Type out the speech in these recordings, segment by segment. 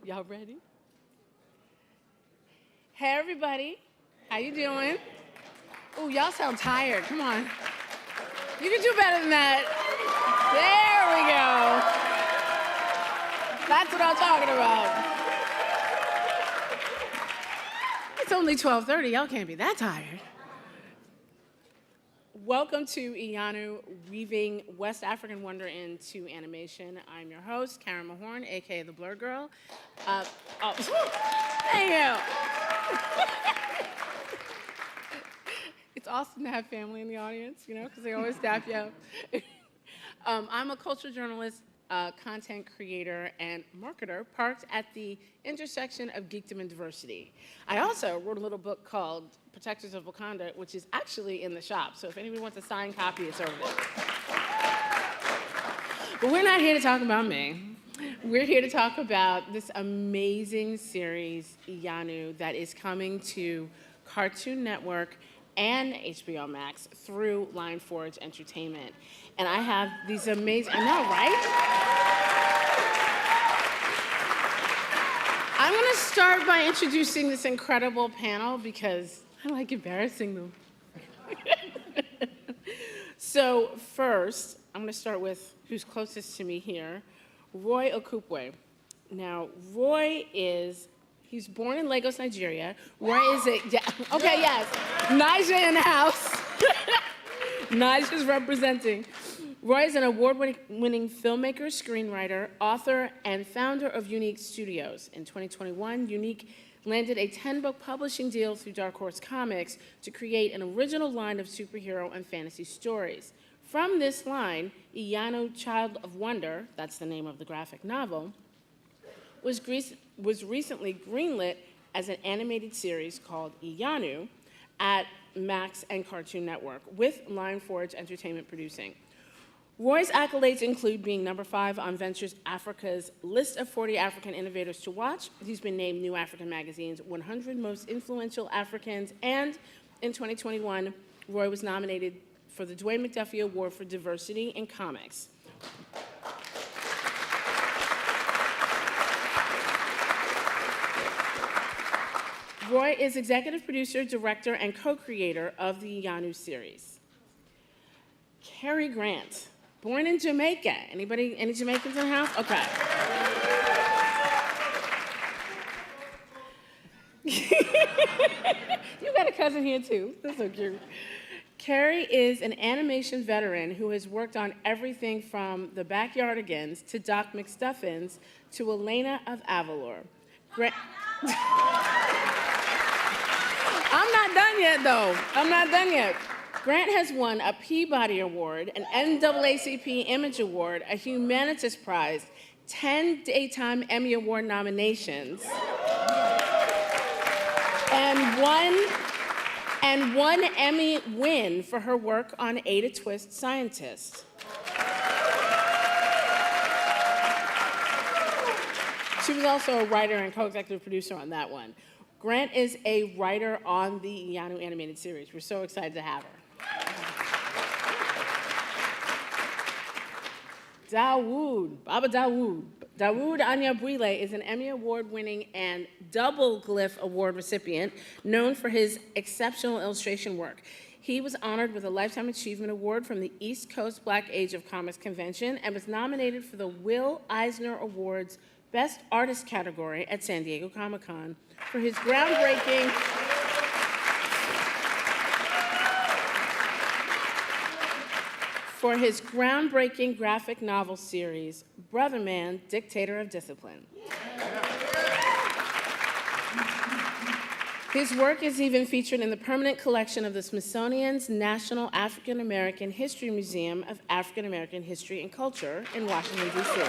Y'all ready? Hey, everybody. How you doing? Ooh, y'all sound tired. Come on. You can do better than that. There we go. That's what I'm talking about. It's only 12:30. Y'all can't be that tired. Welcome to Iyanu, Weaving West African Wonder into Animation. I'm your host, Karama Horne, a.k.a. the Blur Girl. Thank you. It's awesome to have family in the audience, you know, because they always dap you up. I'm a cultural journalist, content creator, and marketer parked at the intersection of geekdom and diversity. I also wrote a little book called Protectors of Wakanda, which is actually in the shop. So if anybody wants a signed copy, it's over there. But we're not here to talk about me. We're here to talk about this amazing series, Iyanu, that is coming to Cartoon Network and HBO Max through Line Forge Entertainment. And I have these amazing, I know, right? I'm gonna start by introducing this incredible panel because I like embarrassing them. So first, I'm gonna start with who's closest to me here, Roye Okupe. Now, he's born in Lagos, Nigeria. Roye is okay, yes. Niger in the house. Niger's representing. Roye is an award-winning filmmaker, screenwriter, author, and founder of YouNeek Studios. In 2021, YouNeek landed a 10-book publishing deal through Dark Horse Comics to create an original line of superhero and fantasy stories. From this line, Iyanu, Child of Wonder, that's the name of the graphic novel, was recently greenlit as an animated series called Iyanu at Max and Cartoon Network, with Line Forge Entertainment producing. Roye's accolades include being number 5 on Venture's Africa's list of 40 African innovators to watch. He's been named New African Magazine's 100 most influential Africans, and in 2021, Roye was nominated for the Dwayne McDuffie Award for Diversity in Comics. Roye is executive producer, director, and co-creator of the Iyanu series. Kerri Grant, born in Jamaica. Any Jamaicans in the house? Okay. You got a cousin here too. That's so cute. Kerri is an animation veteran who has worked on everything from The Backyardigans to Doc McStuffins to Elena of Avalor. I'm not done yet, though. I'm not done yet. Grant has won a Peabody Award, an NAACP Image Award, a Humanitas Prize, 10 Daytime Emmy Award nominations, and one Emmy win for her work on Ada Twist Scientist. She was also a writer and co-executive producer on that one. Grant is a writer on the Iyanu animated series. We're so excited to have her. Dawud, Baba Dawud. Dawud Anyabwile is an Emmy Award-winning and double Glyph Award recipient known for his exceptional illustration work. He was honored with a Lifetime Achievement Award from the East Coast Black Age of Comics Convention and was nominated for the Will Eisner Awards Best Artist category at San Diego Comic-Con for his groundbreaking graphic novel series, Brother Man, Dictator of Discipline. His work is even featured in the permanent collection of the Smithsonian's National African American History Museum of African American History and Culture in Washington, D.C.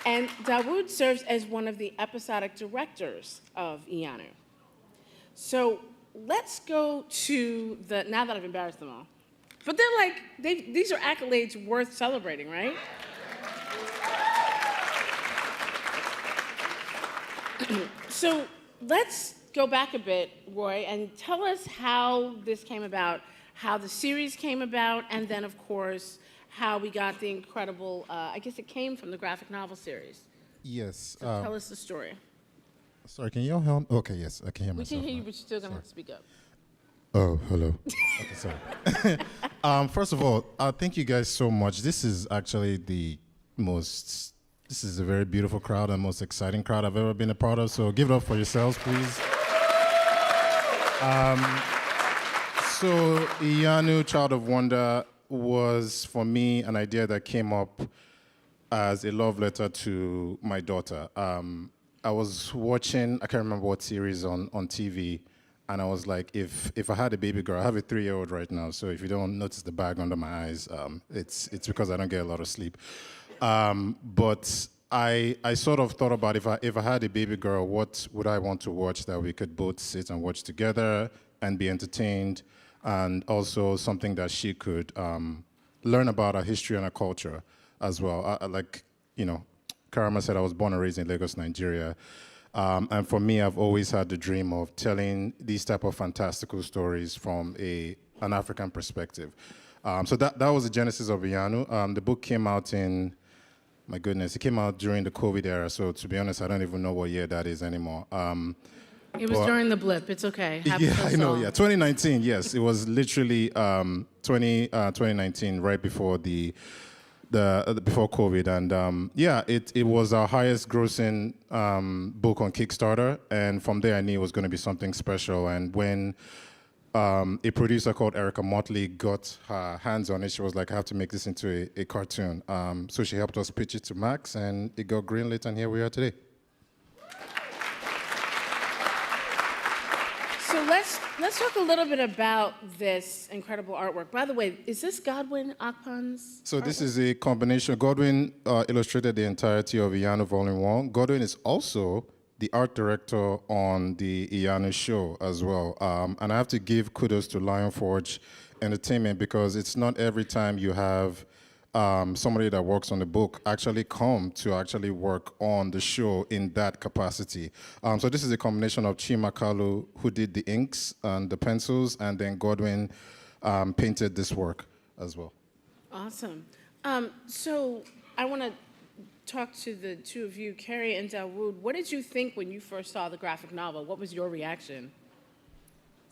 And Dawud serves as one of the episodic directors of Iyanu. So let's go to now that I've embarrassed them all. But they're like, these are accolades worth celebrating, right? So let's go back a bit, Roye, and tell us how this came about, how the series came about, and then, of course, how we got the incredible, I guess it came from the graphic novel series. Yes. So tell us the story. Sorry, can you all help? Okay, yes, I can hear We myself. can hear you, now. but you're still going to have to speak up. Oh, hello. Okay, sorry. First of all, thank you guys so much. This is actually this is a very beautiful crowd and most exciting crowd I've ever been a part of, so give it up for yourselves, please. So, Iyanu, Child of Wonder, was, for me, an idea that came up as a love letter to my daughter. I was watching, I can't remember what series on TV, and I was like, if I had a baby girl, I have a 3-year-old right now, so if you don't notice the bag under my eyes, it's because I don't get a lot of sleep. But I sort of thought about if I had a baby girl, what would I want to watch that we could both sit and watch together and be entertained, and also something that she could learn about our history and our culture as well. Like, you know, Karama said, I was born and raised in Lagos, Nigeria. And for me, I've always had the dream of telling these type of fantastical stories from an African perspective. So that was the genesis of Iyanu. The book came out in, my goodness, it came out during the COVID era. So to be honest, I don't even know what year that is anymore. It was during the blip. It's okay. Yeah, I know. Yeah, 2019. Yes, it was literally 2019, right before before COVID, and yeah, it was our highest grossing book on Kickstarter, and from there I knew it was going to be something special. And when a producer called Erica Motley got her hands on it, she was like, I have to make this into a cartoon. So she helped us pitch it to Max, and it got greenlit, and here we are today. So let's talk a little bit about this incredible artwork. By the way, is this Godwin Akpan's So this artwork? is a combination. Godwin illustrated the entirety of Iyanu Volume 1. Godwin is also the art director on the Iyanu show as well. And I have to give kudos to Lionforge Entertainment, because it's not every time you have somebody that works on the book actually come to actually work on the show in that capacity. So this is a combination of Chima Kalu, who did the inks and the pencils, and then Godwin painted this work as well. Awesome. So I want to talk to the two of you, Kerri and Dawud. What did you think when you first saw the graphic novel? What was your reaction?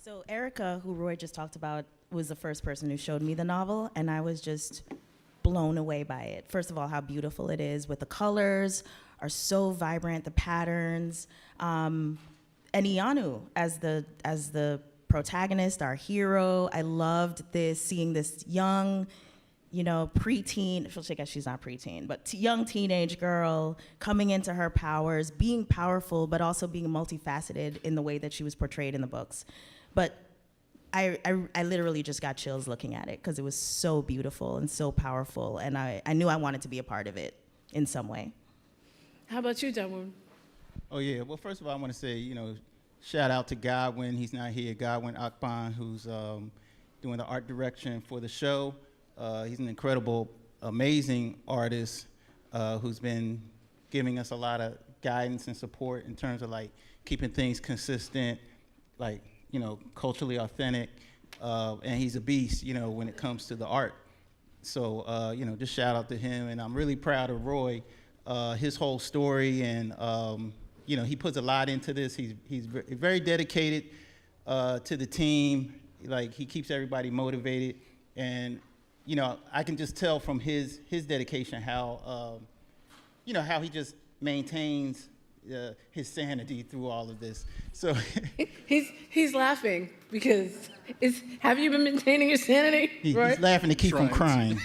So Erica, who Roye just talked about, was the first person who showed me the novel, and I was just blown away by it. First of all, how beautiful it is, with the colors are so vibrant, the patterns, and Iyanu as the protagonist, our hero. I loved seeing this young, preteen, I guess she's not preteen, but young teenage girl coming into her powers, being powerful, but also being multifaceted in the way that she was portrayed in the books. But I literally just got chills looking at it, because it was so beautiful and so powerful, and I knew I wanted to be a part of it in some way. How about you, Dawud? Oh, yeah. Well, first of all, I want to say, shout out to Godwin. He's not here. Godwin Akpan, who's doing the art direction for the show. He's an incredible, amazing artist who's been giving us a lot of guidance and support in terms of, like, keeping things consistent, like, culturally authentic, and he's a beast, when it comes to the art. So, just shout out to him, and I'm really proud of Roye, his whole story, and, he puts a lot into this. He's very dedicated to the team. Like, he keeps everybody motivated, and, I can just tell from his dedication how, how he just maintains his sanity through all of this. So he's laughing because have you been maintaining your sanity? Right? He's laughing to keep from crying.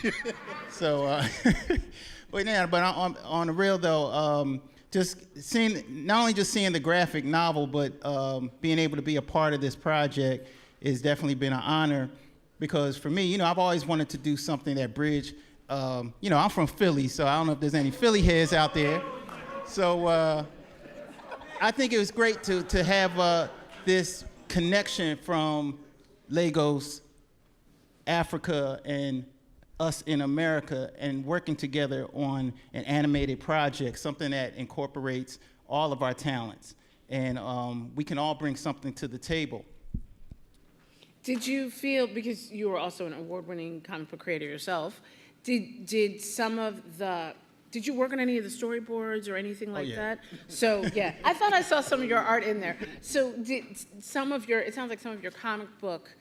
So, but on the real though, just not only seeing the graphic novel, but being able to be a part of this project has definitely been an honor, because for me, I've always wanted to do something that bridge. I'm from Philly, so I don't know if there's any Philly heads out there. So. I think it was great to have this connection from Lagos, Africa, and us in America, and working together on an animated project, something that incorporates all of our talents. And we can all bring something to the table. Did you feel, because you were also an award-winning comic book creator yourself, Did some of the, did you work on any of the storyboards or anything like yeah. that? So, yeah, I thought I saw some of your art in there. So did some of your, it sounds like some of your comic book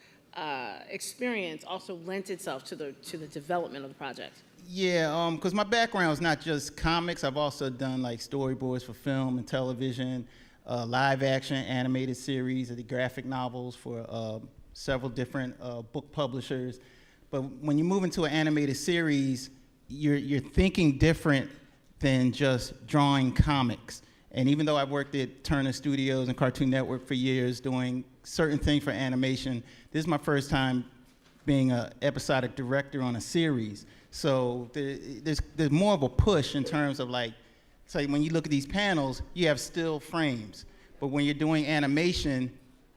experience also lent itself to the development of the project. Yeah, because my background is not just comics. I've also done like storyboards for film and television, live action animated series, the graphic novels for several different book publishers. But when you move into an animated series, you're thinking different than just drawing comics. And even though I've worked at Turner Studios and Cartoon Network for years doing certain things for animation, this is my first time being an episodic director on a series. So there's more of a push in terms of like, say when you look at these panels, you have still frames. But when you're doing animation,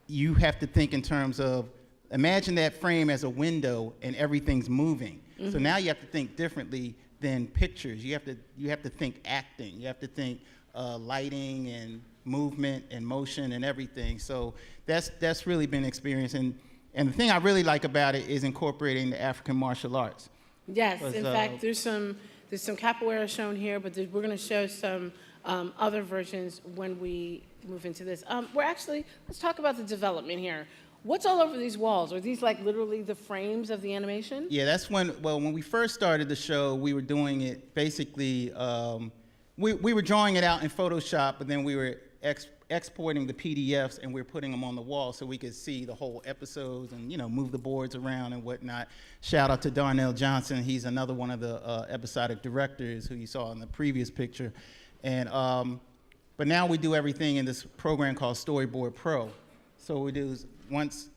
you have to think in terms of, imagine that frame as a window and everything's moving. Mm-hmm. So now you have to think differently than pictures. You have to think acting. You have to think lighting and movement and motion and everything. So that's really been experience. And the thing I really like about it is incorporating the African martial arts. Yes, in fact, there's some capoeira shown here, but we're going to show some other versions when we move into this. Let's talk about the development here. What's all over these walls? Are these like literally the frames of the animation? Yeah, that's when we first started the show, we were doing it basically, we were drawing it out in Photoshop, but then we were exporting the PDFs and we were putting them on the wall so we could see the whole episodes and, move the boards around and whatnot. Shout out to Darnell Johnson. He's another one of the episodic directors who you saw in the previous picture. And, but now we do everything in this program called Storyboard Pro. So what we do is once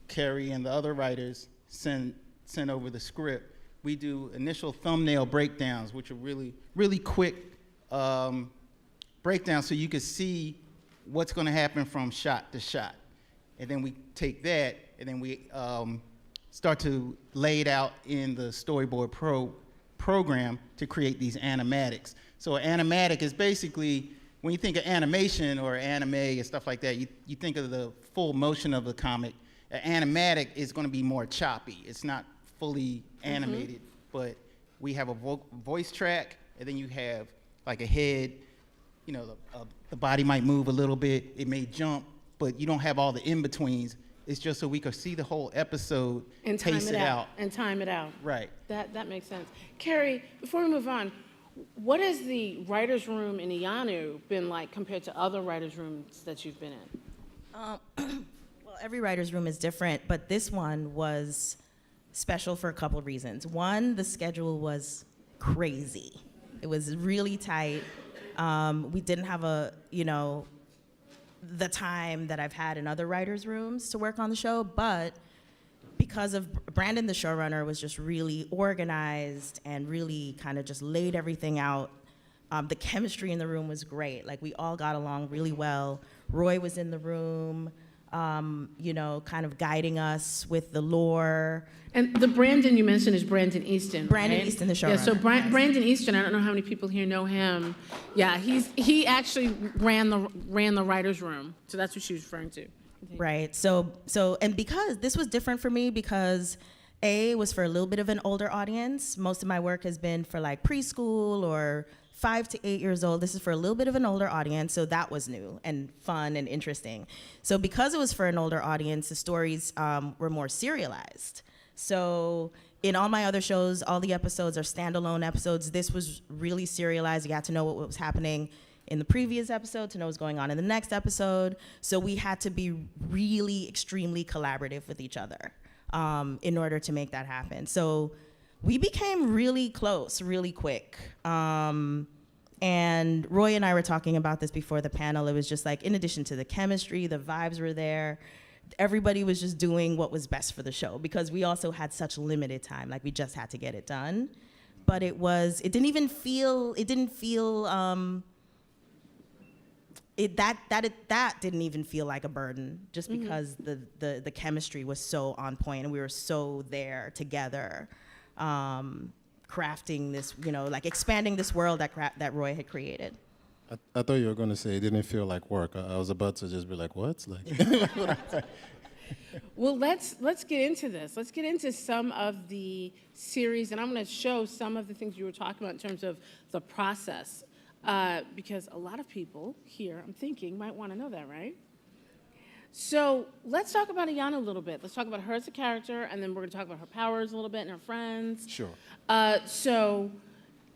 Kerri and the other writers send over the script, we do initial thumbnail breakdowns, which are really, really quick breakdowns so you can see what's going to happen from shot to shot. And then we take that and then we start to lay it out in the Storyboard Pro program to create these animatics. So an animatic is basically, when you think of animation or anime and stuff like that, you think of the full motion of the comic. An animatic is going to be more choppy. It's not fully animated, but we have a voice track, and then you have like a head. The body might move a little bit. It may jump, but you don't have all the in-betweens. It's just so we could see the whole episode and pace it out. And time it out. Right. That makes sense. Kerri, before we move on, what has the writer's room in Iyanu been like compared to other writer's rooms that you've been in? Well, every writer's room is different, but this one was special for a couple of reasons. One, the schedule was crazy. It was really tight. We didn't have the time that I've had in other writers' rooms to work on the show, but because of Brandon, the showrunner, was just really organized and really kind of just laid everything out. The chemistry in the room was great. Like, we all got along really well. Roye was in the room, kind of guiding us with the lore. And the Brandon you mentioned is Brandon Easton. Brandon right? Easton, the showrunner. Yeah, so Brandon Easton, I don't know how many people here know him. Yeah, he actually ran the writer's room. So that's what she was referring to. Right. So and because this was different for me because A, was for a little bit of an older audience. Most of my work has been for like preschool or 5 to 8 years old. This is for a little bit of an older audience, so that was new and fun and interesting. So because it was for an older audience, the stories were more serialized. So in all my other shows, all the episodes are standalone episodes. This was really serialized. You got to know what was happening in the previous episode to know what's going on in the next episode. So we had to be really extremely collaborative with each other in order to make that happen. So we became really close really quick. And Roye and I were talking about this before the panel. It was just like, in addition to the chemistry, the vibes were there. Everybody was just doing what was best for the show because we also had such limited time. Like, we just had to get it done. But it didn't feel like a burden just because the chemistry was so on point and we were so there together, crafting this, like expanding this world that Roye had created. I thought you were going to say it didn't feel like work. I was about to just be like, what? Like, Well, let's get into this. Let's get into some of the series, and I'm going to show some of the things you were talking about in terms of the process, because a lot of people here, I'm thinking, might want to know that, right? So let's talk about Iyanu a little bit. Let's talk about her as a character, and then we're going to talk about her powers a little bit and her friends. Sure. So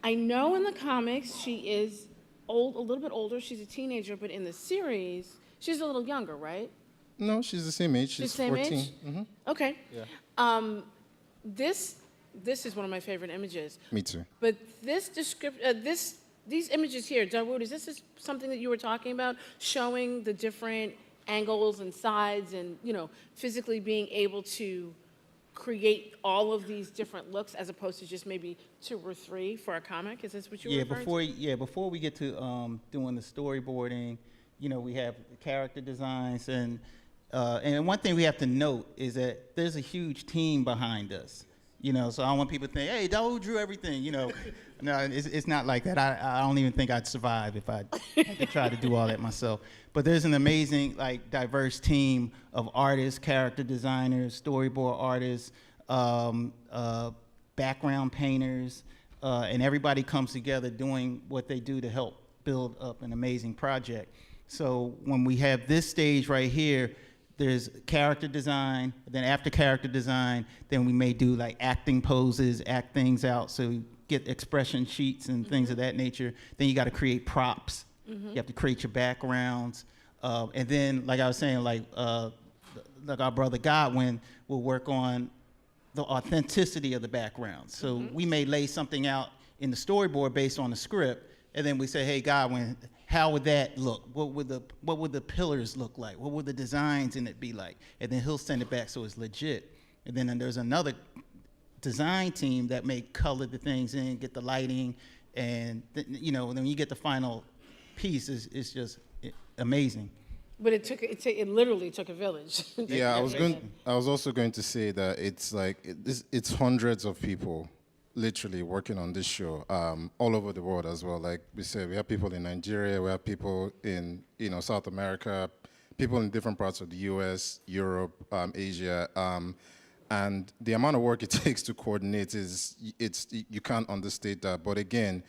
I know in the comics she is a little bit older. She's a teenager, but in the series, she's a little younger, right? No, she's the same age. She's the same 14. age? Mm-hmm. Okay. Yeah. This is one of my favorite images. Me too. But these images here, Dawud, is this something that you were talking about, showing the different angles and sides and, physically being able to create all of these different looks as opposed to just maybe 2 or 3 for a comic? Is this what you were referring to? Before we get to doing the storyboarding, we have character designs, and one thing we have to note is that there's a huge team behind us. So I don't want people to think, hey, Dawud drew everything, No, it's not like that. I don't even think I'd survive if I had to try to do all that myself. But there's an amazing, diverse team of artists, character designers, storyboard artists, background painters, and everybody comes together doing what they do to help build up an amazing project. So when we have this stage right here, there's character design, then after character design, then we may do acting poses, act things out, so you get expression sheets and things of that nature. Then you got to create props. You have to create your backgrounds. And then, like I was saying, like our brother Godwin will work on the authenticity of the background. So we may lay something out in the storyboard based on the script, and then we say, hey, Godwin, how would that look? What would the pillars look like? What would the designs in it be like? And then he'll send it back so it's legit. And then there's another design team that may color the things in, get the lighting, and then when you get the final piece, it's just amazing. But it literally took a village. Yeah, I was also going to say that it's hundreds of people literally working on this show all over the world as well. Like we said, we have people in Nigeria, we have people in South America, people in different parts of the US, Europe, Asia, and the amount of work it takes to coordinate you can't understate that. But again,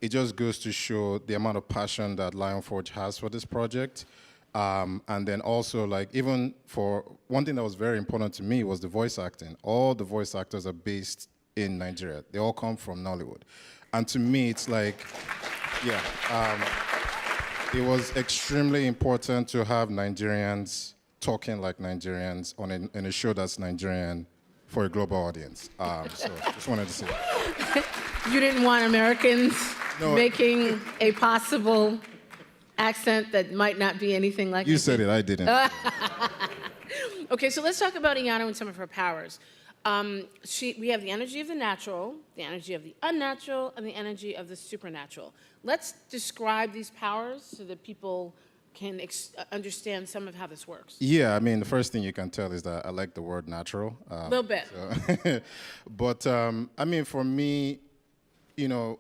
it just goes to show the amount of passion that Lionforge has for this project. And then also, even for one thing that was very important to me was the voice acting. All the voice actors are based in Nigeria. They all come from Nollywood. And to me, it's it was extremely important to have Nigerians talking like Nigerians in a show that's Nigerian for a global audience. So just wanted to say that. You didn't want Americans making a possible accent that might not be anything like you said it, I didn't. Okay, so let's talk about Iyanu and some of her powers. We have the energy of the natural, the energy of the unnatural, and the energy of the supernatural. Let's describe these powers so that people can understand some of how this works. Yeah, the first thing you can tell is that I like the word natural. A little bit. So but, for me,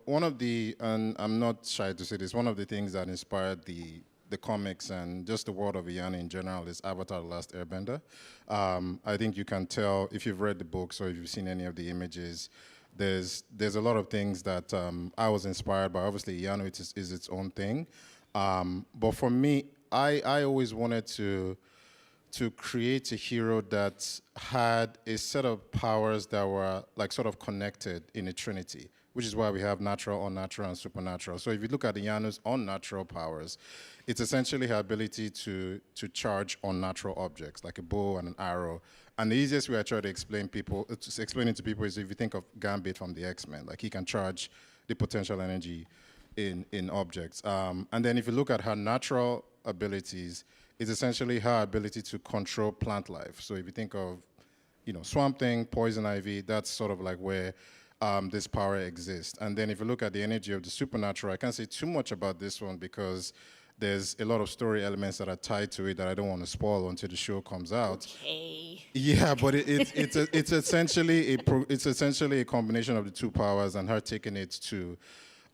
one of the, and I'm not shy to say this, one of the things that inspired the comics and just the world of Iyanu in general is Avatar: The Last Airbender. I think you can tell if you've read the books or if you've seen any of the images, there's a lot of things that I was inspired by. Obviously, Iyanu is its own thing. But for me, I always wanted to create a hero that had a set of powers that were sort of connected in a trinity, which is why we have natural, unnatural, and supernatural. So if you look at Iyanu's unnatural powers, it's essentially her ability to charge unnatural objects, like a bow and an arrow. And the easiest way I try to explain it to people is if you think of Gambit from the X-Men, he can charge the potential energy in objects. And then if you look at her natural abilities, it's essentially her ability to control plant life. So if you think of, Swamp Thing, Poison Ivy, that's sort of where this power exists. And then if you look at the energy of the supernatural, I can't say too much about this one because there's a lot of story elements that are tied to it that I don't want to spoil until the show comes out. Okay. Yeah, but it's essentially a combination of the two powers and her taking it to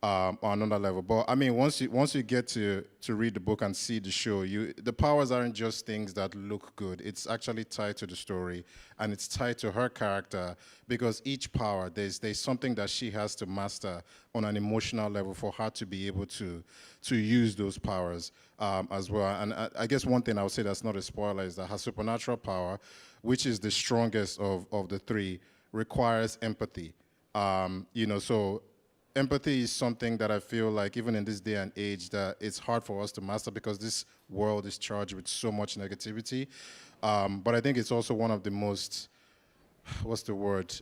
on another level. But I mean, once you get to read the book and see the show, the powers aren't just things that look good. It's actually tied to the story, and it's tied to her character, because each power, there's something that she has to master on an emotional level for her to be able to use those powers as well. And I guess one thing I would say that's not a spoiler is that her supernatural power, which is the strongest of the three, requires empathy. So empathy is something that I feel like even in this day and age that it's hard for us to master, because this world is charged with so much negativity. But I think it's also one of the most, what's the word?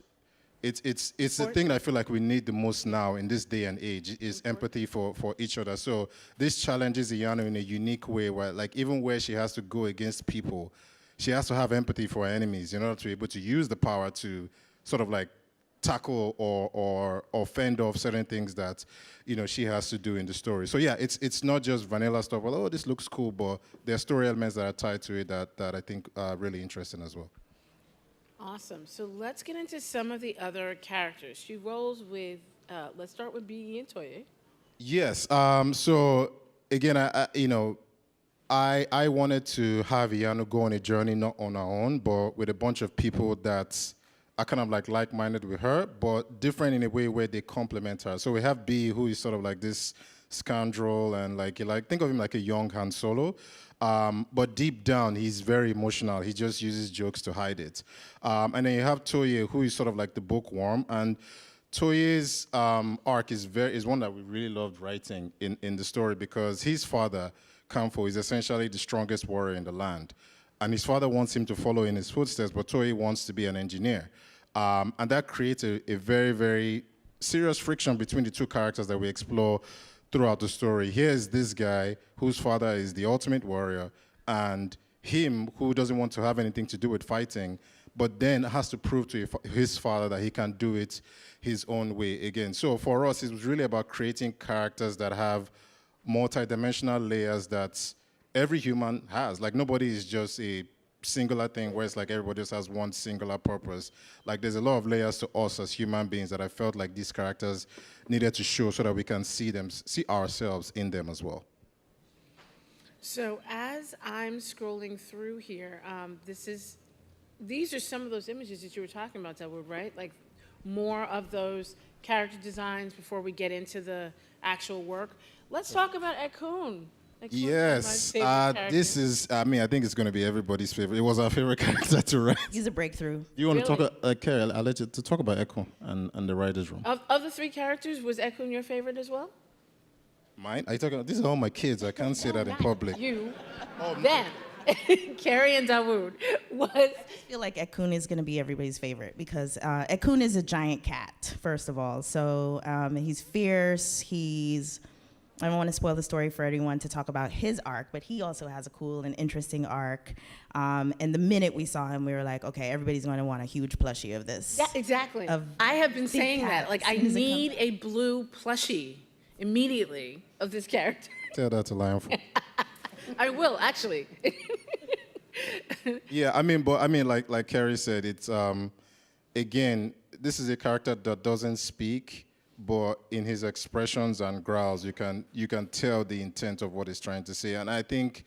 It's the thing that I feel like we need the most now in this day and age is empathy for each other. So this challenges Iyanu in a unique way where, like, even where she has to go against people, she has to have empathy for her enemies in order to be able to use the power to sort of like tackle or fend off certain things that she has to do in the story. So yeah, it's not just vanilla stuff. Well, oh, this looks cool, but there are story elements that are tied to it that I think are really interesting as well. Awesome. So let's get into some of the other characters. She rolls with. Let's start with Bee and Toye. Yes. So again, I wanted to have Iyanu go on a journey not on her own, but with a bunch of people that are kind of like-minded with her, but different in a way where they complement her. So we have B, who is sort of like this scoundrel, and like think of him like a young Han Solo. But deep down, he's very emotional. He just uses jokes to hide it. And then you have Toye, who is sort of like the bookworm. And Toye's arc is one that we really loved writing in the story, because his father, Kamfo, is essentially the strongest warrior in the land. And his father wants him to follow in his footsteps, but Toye wants to be an engineer. And that creates a very, very serious friction between the two characters that we explore throughout the story. Here's this guy whose father is the ultimate warrior, and him who doesn't want to have anything to do with fighting, but then has to prove to his father that he can do it his own way again. So for us, it was really about creating characters that have multi-dimensional layers that every human has. Like, nobody is just a singular thing where it's like everybody just has one singular purpose. Like, there's a lot of layers to us as human beings that I felt like these characters needed to show so that we can see ourselves in them as well. So as I'm scrolling through here, these are some of those images that you were talking about, Dawud, right? Like more of those character designs before we get into the actual work. Let's talk about Ekun. Yes, this is, I think it's going to be everybody's favorite. It was our favorite character to write. He's a breakthrough. You want to talk, Kerri, I'll let you to talk about Ekun and the writer's room. Of the three characters, was Ekun your favorite as well? Mine? Are you talking, these are all my kids. I can't say that in public. You. Then, Kerri and Dawud I feel like Ekun is going to be everybody's favorite because Ekun is a giant cat, first of all. So he's fierce. I don't want to spoil the story for anyone to talk about his arc, but he also has a cool and interesting arc. And the minute we saw him, we were like, okay, everybody's going to want a huge plushie of this. Yeah, exactly. I have been saying that. Like, I need a blue plushie immediately of this character. Tell that to Lionful. I will, actually. Yeah, like Kerri said, it's, again, this is a character that doesn't speak, but in his expressions and growls, you can tell the intent of what he's trying to say. And I think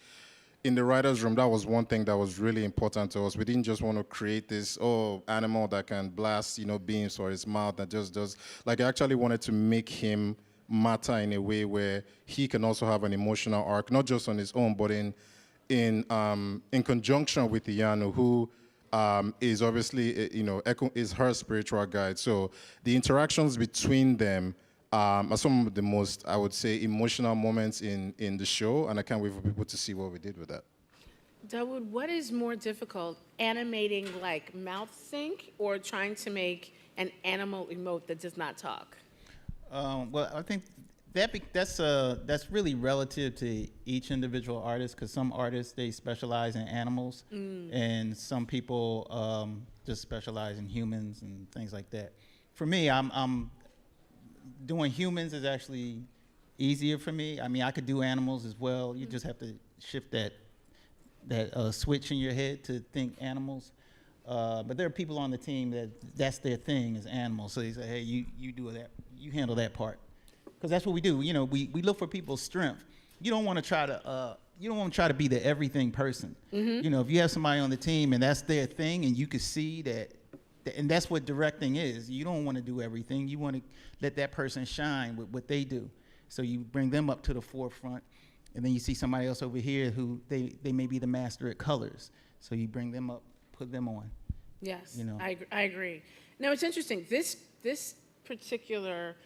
in the writer's room, that was one thing that was really important to us. We didn't just want to create this, animal that can blast, beams for his mouth that just does. Like, I actually wanted to make him matter in a way where he can also have an emotional arc, not just on his own, but in conjunction with Iyanu, who is obviously, Ekun is her spiritual guide. So the interactions between them are some of the most, I would say, emotional moments in the show, and I can't wait for people to see what we did with that. Dawud, what is more difficult, animating like mouth sync or trying to make an animal emote that does not talk? Well, I think that's really relative to each individual artist, because some artists, they specialize in animals, and some people just specialize in humans and things like that. For me, I'm doing humans is actually easier for me. I could do animals as well. You just have to shift that switch in your head to think animals. But there are people on the team that's their thing is animals. So they say, hey, you do that, you handle that part. because that's what we do. You know, we look for people's strength. You don't want to try to be the everything person. You know, if you have somebody on the team and that's their thing, and you can see that, and that's what directing is. You don't want to do everything. You want to let that person shine with what they do. So you bring them up to the forefront, and then you see somebody else over here who they may be the master at colors. So you bring them up, put them on. Yes, You know. I agree. Now, it's interesting. This particular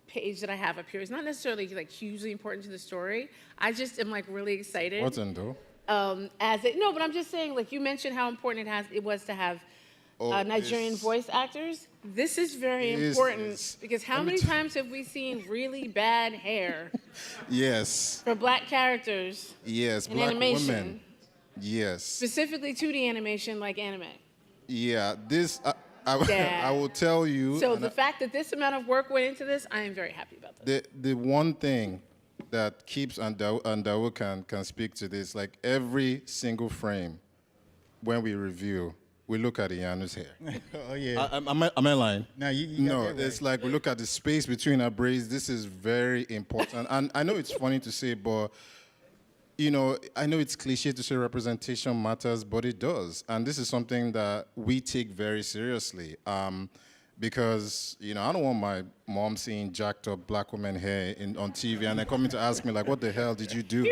page that I have up here is not necessarily like hugely important to the story. I just am like really excited. What's in though? No, but I'm just saying, like you mentioned how important it was to have Nigerian voice actors. This is very important because how many times have we seen really bad hair Yes. for black characters Yes. in Black animation? women. Yes. Specifically 2D animation like anime. Yeah. This. Yeah. I will tell you. So the fact that this amount of work went into this, I am very happy about this. The one thing that keeps, and Dawud can speak to this, like every single frame when we review, we look at Iyanu's hair. Oh yeah. Am I lying? No, you No, got that it's right. like we look at the space between our braids. This is very important. And I know it's funny to say, but you know, I know it's cliche to say representation matters, but it does. And this is something that we take very seriously. Because, you know, I don't want my mom seeing jacked up black women hair on TV and then coming to ask me, like, what the hell did you do?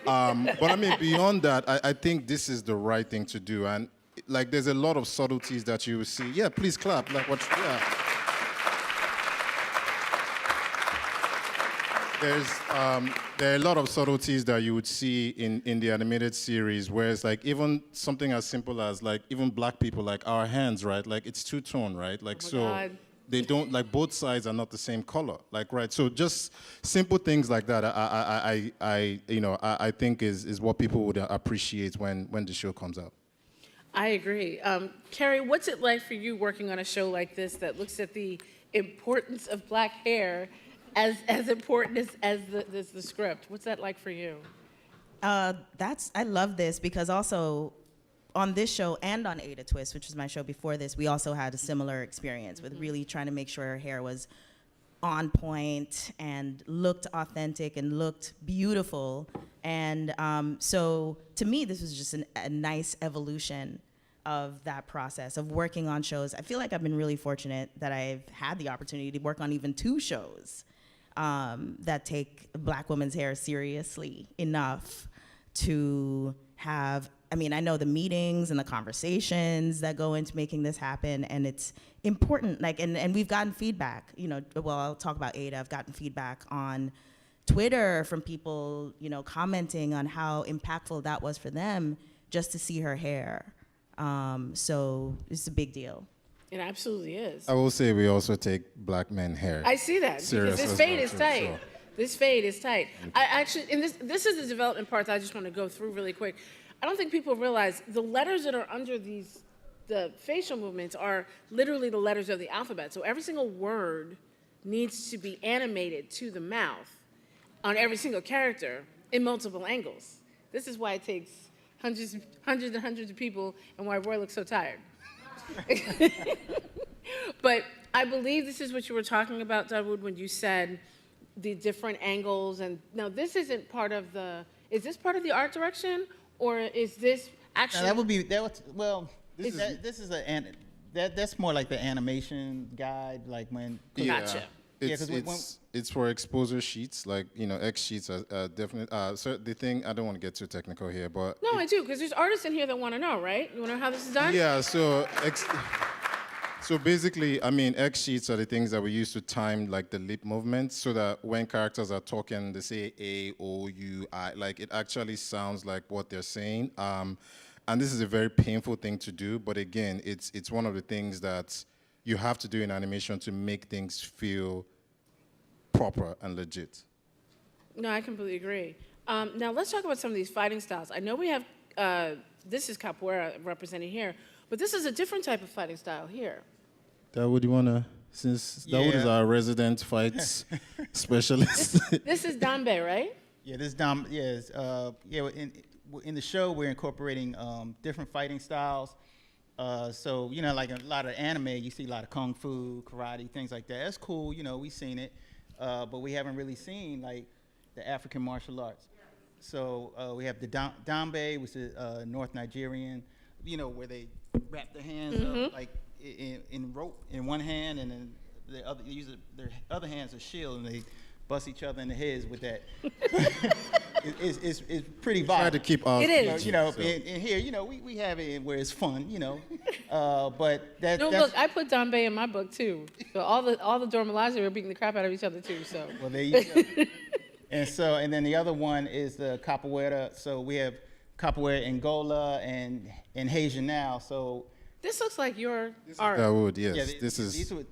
But I mean, beyond that, I think this is the right thing to do. And, like, there's a lot of subtleties that you will see. Yeah, please clap. Like, what, yeah. There are a lot of subtleties that you would see in the animated series, where it's like even something as simple as like even black people, like our hands, right? Like it's two-tone, right? Like Oh my so God. they don't, like both sides are not the same color, like right? So just simple things like that, I think is what people would appreciate when the show comes out. I agree. Kerri, what's it like for you working on a show like this that looks at the importance of black hair as important as the script? What's that like for you? I love this because also on this show and on Ada Twist, which was my show before this, we also had a similar experience with really trying to make sure her hair was on point and looked authentic and looked beautiful. And so to me, this was just a nice evolution of that process of working on shows. I feel like I've been really fortunate that I've had the opportunity to work on even 2 shows that take black women's hair seriously enough to have, I mean, I know the meetings and the conversations that go into making this happen, and it's important, like, and we've gotten feedback, you know, well, I'll talk about Ada. I've gotten feedback on Twitter from people, you know, commenting on how impactful that was for them just to see her hair. So it's a big deal. It absolutely is. I will say we also take black men hair. I see that serious because this as fade well, is too, tight. so. This fade is tight. I actually, and this is the development part that I just want to go through really quick. I don't think people realize the letters that are under the facial movements are literally the letters of the alphabet. So every single word needs to be animated to the mouth on every single character in multiple angles. This is why it takes hundreds and hundreds of people and why Roye looks so tired. But I believe this is what you were talking about, Dawud, when you said the different angles. And now this isn't part of is this part of the art direction, or is this actually? Now, that's more like the animation guide, like when. Gotcha. It's for exposure sheets, like, you know, X sheets are definitely. So the thing, I don't want to get too technical here, but. No, I do, because there's artists in here that want to know, right? You want to know how this is done? Yeah, so basically, I mean, X sheets are the things that we use to time like the lip movements, so that when characters are talking, they say A, O, U, I, like it actually sounds like what they're saying. And this is a very painful thing to do, but again, it's one of the things that you have to do in animation to make things feel proper and legit. No, I completely agree. Now let's talk about some of these fighting styles. I know we have, this is capoeira represented here, but this is a different type of fighting style here. Dawud, you wanna, since Dawud is our resident fights specialist. This is Dambe, right? Yeah, in the show we're incorporating different fighting styles. So, you know, like a lot of anime, you see a lot of kung fu, karate, things like that. That's cool, you know, we've seen it. but we haven't really seen like the African martial arts. So we have the Dambe, which is North Nigerian, where they wrap their hands up like in rope in one hand, and then they use their other hands as a shield, and they bust each other in the heads with that. It's pretty violent. Try to keep our It is. PG, And here, we have it where it's fun, but that's... Look, I put Dambe in my book too. So all the Dormalazi were beating the crap out of each other too. So. Well, there you go. And then the other one is the capoeira. So we have capoeira Angola and Haitian now. So This looks like your art. Dawud, yes. yeah,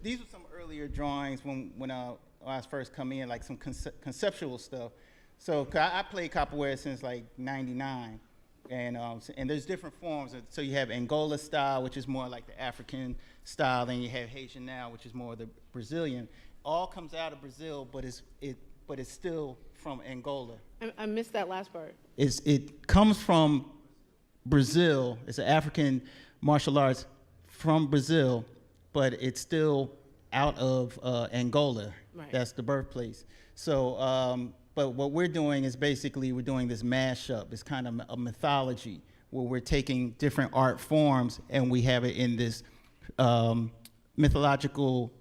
These were some earlier drawings when I was first coming in, like some conceptual stuff. So I played capoeira since like '99, and there's different forms. So you have Angola style, which is more like the African style. Then you have Haitian now, which is more the Brazilian. All comes out of Brazil, but it's still from Angola. I missed that last part. It comes from Brazil. It's an African martial arts from Brazil, but it's still out of Angola. Right. That's the birthplace. So, but what we're doing is basically we're doing this mashup. It's kind of a mythology where we're taking different art forms and we have it in this mythological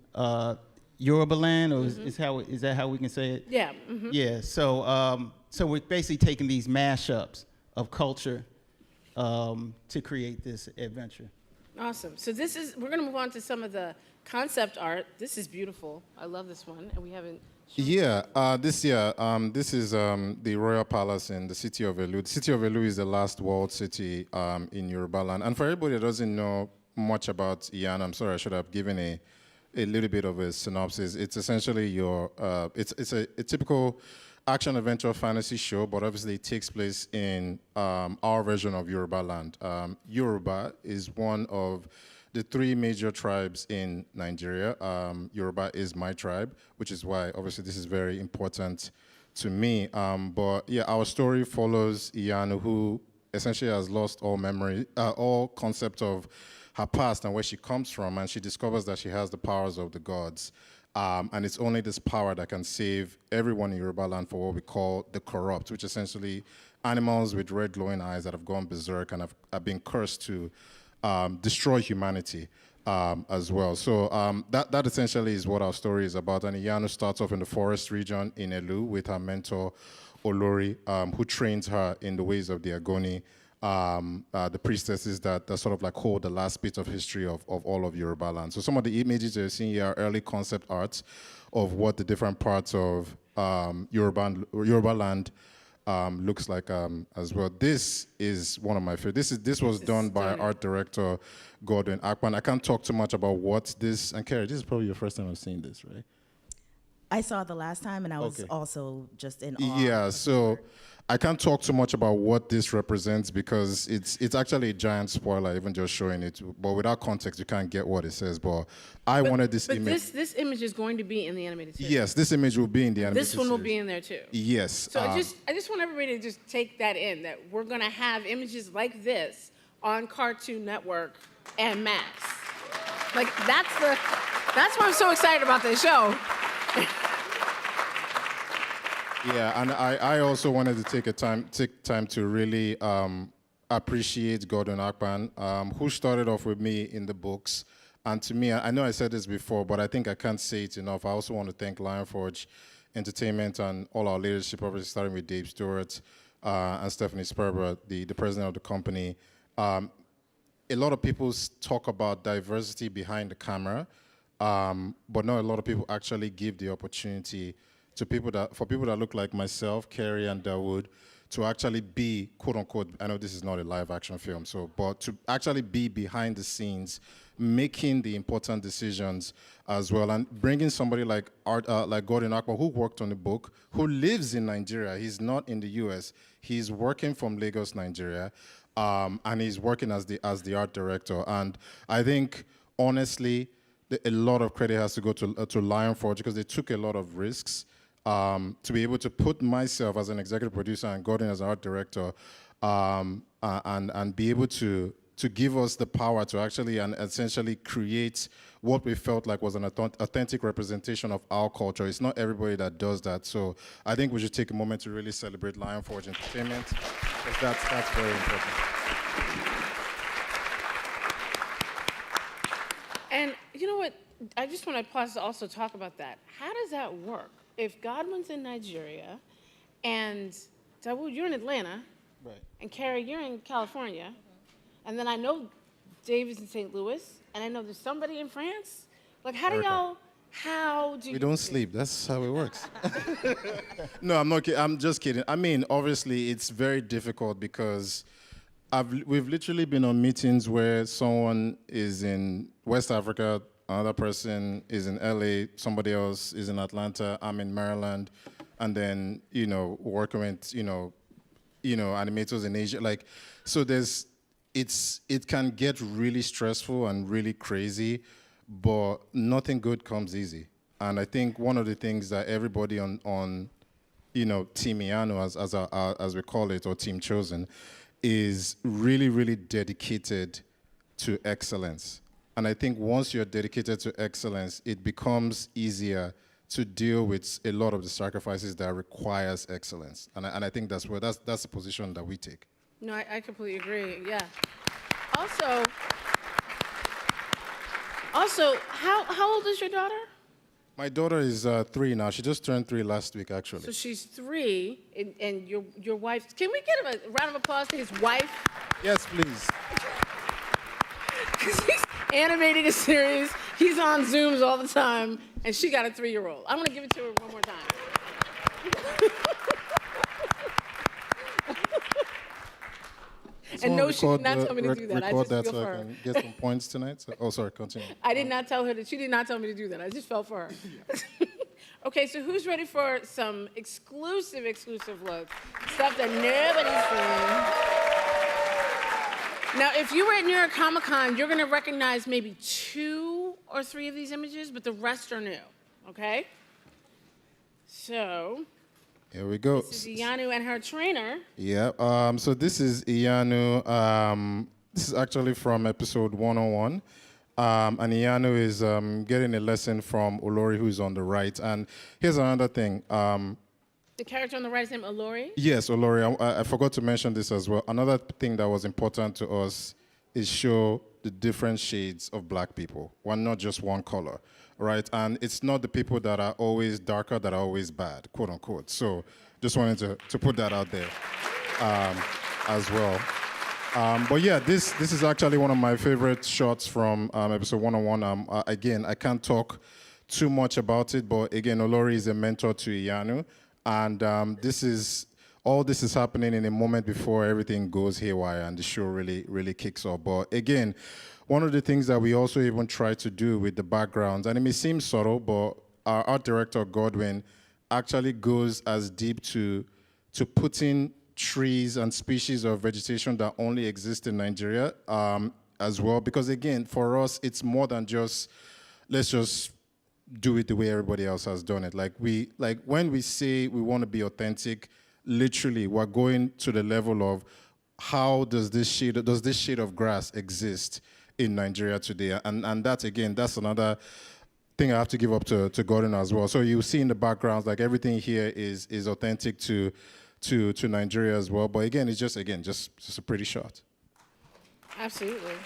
Yoruba land, or is that how we can say it? Yeah. Yeah. So we're basically taking these mashups of culture to create this adventure. Awesome. So we're going to move on to some of the concept art. This is beautiful. I love this one, and we haven't. this is the Royal Palace in the city of Elu. The city of Elu is the last walled city in Yoruba land. And for everybody that doesn't know much about Iyanu, I'm sorry, I should have given a little bit of a synopsis. It's essentially it's a typical action-adventure fantasy show, but obviously it takes place in our version of Yoruba land. Yoruba is one of the three major tribes in Nigeria. Yoruba is my tribe, which is why obviously this is very important to me. But yeah, our story follows Iyanu, who essentially has lost all memory, all concept of her past and where she comes from, and she discovers that she has the powers of the gods. And it's only this power that can save everyone in Yoruba land for what we call the corrupt, which essentially animals with red glowing eyes that have gone berserk and have been cursed to destroy humanity as well. So that essentially is what our story is about. And Iyanu starts off in the forest region in Elu with her mentor, Olori, who trains her in the ways of the Agoni, the priestesses that sort of like hold the last bit of history of all of Yoruba land. So some of the images you're seeing here are early concept arts of what the different parts of Yoruba land looks like as well. This is one of my favorites. This was done by art director Gordon Akpan. I can't talk too much about what this, and Kerri, this is probably your first time I've seen this, right? I saw it the last time, and I was also just in awe. Yeah, so I can't talk too much about what this represents because it's actually a giant spoiler, even just showing it. But without context, you can't get what it says. But I wanted this image. But this image is going to be in the animated series. Yes, this image will be in the animated series. This one will be in there too. Yes. So I just want everybody to just take that in, that we're going to have images like this on Cartoon Network and Max. Like that's why I'm so excited about this show. Yeah, and I also wanted to take time to really appreciate Gordon Akpan, who started off with me in the books. And to me, I know I said this before, but I think I can't say it enough. I also want to thank Lionforge Entertainment and all our leadership, obviously starting with Dave Stewart and Stephanie Sperber, the president of the company. A lot of people talk about diversity behind the camera, but not a lot of people actually give the opportunity to people that look like myself, Kerri, and Dawud, to actually be, quote unquote, I know this is not a live action film, but to actually be behind the scenes, making the important decisions as well, and bringing somebody like Gordon Akpan, who worked on the book, who lives in Nigeria. He's not in the US. He's working from Lagos, Nigeria, and he's working as the art director. And I think, honestly, a lot of credit has to go to Lionforge because they took a lot of risks. To be able to put myself as an executive producer and Gordon as an art director, and be able to give us the power to actually and essentially create what we felt like was an authentic representation of our culture. It's not everybody that does that. So I think we should take a moment to really celebrate Lion Forge Entertainment, because that's very important. And you know what? I just want to pause to also talk about that. How does that work? If Godwin's in Nigeria, and Dawud, you're in Atlanta, Right. and Kerri, you're in California, and then I know Dave is in St. Louis, and I know there's somebody in France. Like, how do you? We don't sleep. That's how it works. No, I'm not kidding. I'm just kidding. I mean, obviously, it's very difficult because we've literally been on meetings where someone is in West Africa, another person is in LA, somebody else is in Atlanta, I'm in Maryland, and then, working with, animators in Asia. Like, so it can get really stressful and really crazy, but nothing good comes easy. And I think one of the things that everybody on Team Iyanu, as we call it, or Team Chosen, is really, really dedicated to excellence. And I think once you're dedicated to excellence, it becomes easier to deal with a lot of the sacrifices that requires excellence. And I think that's the position that we take. No, I completely agree. Yeah. Also, how old is your daughter? My daughter is 3 now. She just turned 3 last week, actually. So she's 3, and your wife. Can we get him a round of applause to his wife? Yes, please. Because he's animating a series. He's on Zooms all the time, and she got a 3-year-old. I'm going to give it to her one more time. And no, she did not tell me to do that. I just that feel so for I her. can get some points tonight. So, sorry, continue. I did not tell her that. She did not tell me to do that. I just felt for her. Okay, so who's ready for some exclusive looks? Stuff that nobody's seen. Now, if you were at New York Comic Con, you're going to recognize maybe 2 or 3 of these images, but the rest are new, okay? So, here we go. this is Iyanu and her trainer. Yeah, so this is Iyanu. This is actually from episode 101. And Iyanu is getting a lesson from Olori, who's on the right. And here's another thing. The character on the right is named Olori? Yes, Olori. I forgot to mention this as well. Another thing that was important to us is show the different shades of black people. Not just one color, right? And it's not the people that are always darker that are always bad, quote unquote. So just wanted to put that out there as well. But yeah, this is actually one of my favorite shots from episode 101. Again, I can't talk too much about it, but again, Olori is a mentor to Iyanu. And all this is happening in a moment before everything goes haywire and the show really, really kicks off. But again, one of the things that we also even try to do with the backgrounds, and it may seem subtle, but our art director, Godwin, actually goes as deep to putting trees and species of vegetation that only exist in Nigeria as well. Because again, for us, it's more than just, let's just do it the way everybody else has done it. Like when we say we want to be authentic, literally we're going to the level of how does this shade of grass exist in Nigeria today? And that's another thing I have to give up to Gordon as well. So you see in the backgrounds, like everything here is authentic to Nigeria as well. But again, it's just a pretty shot. Absolutely.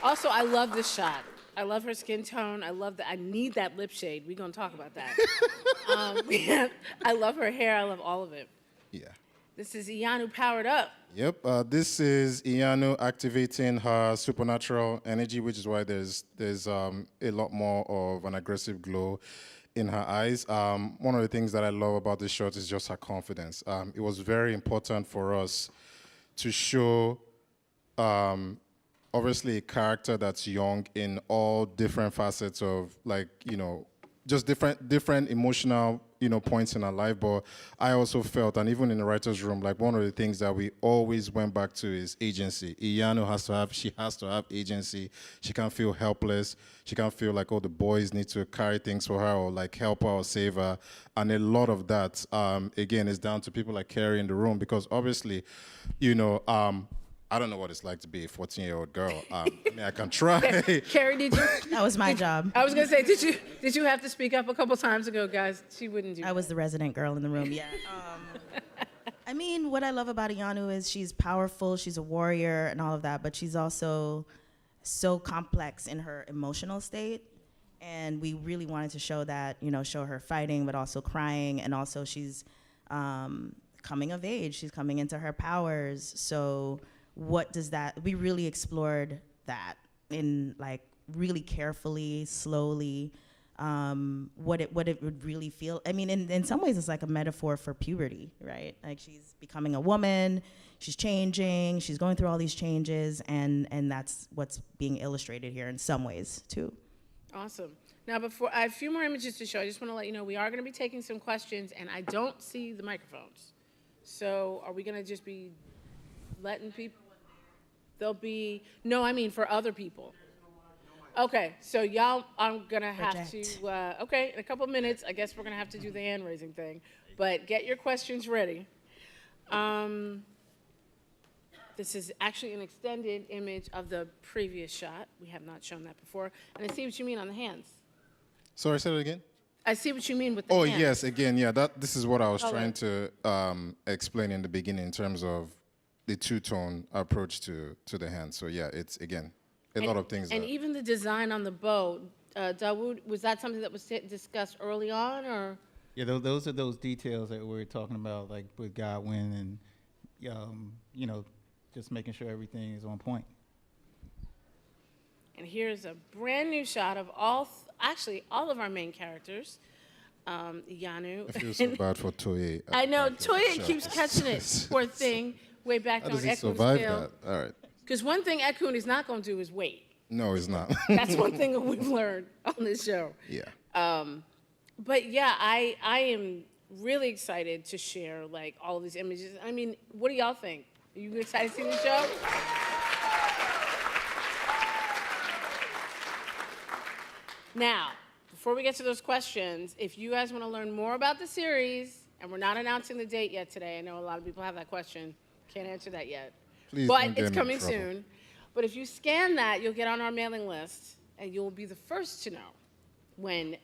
Also, I love this shot. I love her skin tone. I need that lip shade. We're going to talk about that. I love her hair. I love all of it. Yeah. This is Iyanu powered up. Yep. This is Iyanu activating her supernatural energy, which is why there's a lot more of an aggressive glow in her eyes. One of the things that I love about this shot is just her confidence. It was very important for us to show obviously a character that's young in all different facets of, like, just different emotional, points in her life, but I also felt, and even in the writer's room, like one of the things that we always went back to is agency. Iyanu has to have agency. She can't feel helpless. She can't feel like, oh, the boys need to carry things for her or like help her or save her. And a lot of that, again, is down to people like Kerri in the room, because obviously, I don't know what it's like to be a 14-year-old girl. I mean, I can try. Kerri, did you? That was my job. I was gonna say, did you have to speak up a couple times ago, guys? She wouldn't do. I was the resident girl in the room, yeah. I mean, what I love about Iyanu is she's powerful, she's a warrior and all of that, but she's also so complex in her emotional state. And we really wanted to show that, show her fighting, but also crying. And also she's coming of age. She's coming into her powers. So what does that, we really explored that in like really carefully, slowly, what it would really feel. I mean, in some ways it's like a metaphor for puberty, right? Like she's becoming a woman, she's changing, she's going through all these changes, and that's what's being illustrated here in some ways too. Awesome. Now, before I have a few more images to show, I just want to let you know we are going to be taking some questions, and I don't see the microphones. So are we going to just be letting people? There'll be, no, I mean for other people. Okay, so y'all, I'm going to have to, okay, in a couple minutes, I guess we're going to have to do the hand raising thing. But get your questions ready. This is actually an extended image of the previous shot. We have not shown that before. And I see what you mean on the hands. Sorry, say that again? I see what you mean with the Oh, hands. yes, again, yeah, this is what I was trying to explain in the beginning in terms of the two-tone approach to the hand. So, yeah, it's, again, a lot of things. And even the design on the bow, Dawud, was that something that was discussed early on, or? Yeah, those are those details that we were talking about, like with Godwin and, just making sure everything is on point. And here's a brand new shot of all of our main characters. Iyanu. I feel so bad for Toye. I know, Toye keeps catching it, poor thing, way back How on does he Ekun's survive tail. that? All right. Because one thing Ekun is not going to do is wait. No, it's not. That's one thing that we've learned on this show. Yeah. But yeah, I am really excited to share like all of these images. I mean, what do y'all think? Are you excited to see the show? Now, before we get to those questions, if you guys want to learn more about the series, and we're not announcing the date yet today, I know a lot of people have that question. Can't answer that yet. Please But don't get it's me in coming trouble. soon. But if you scan that, you'll get on our mailing list, and you'll be the first to know when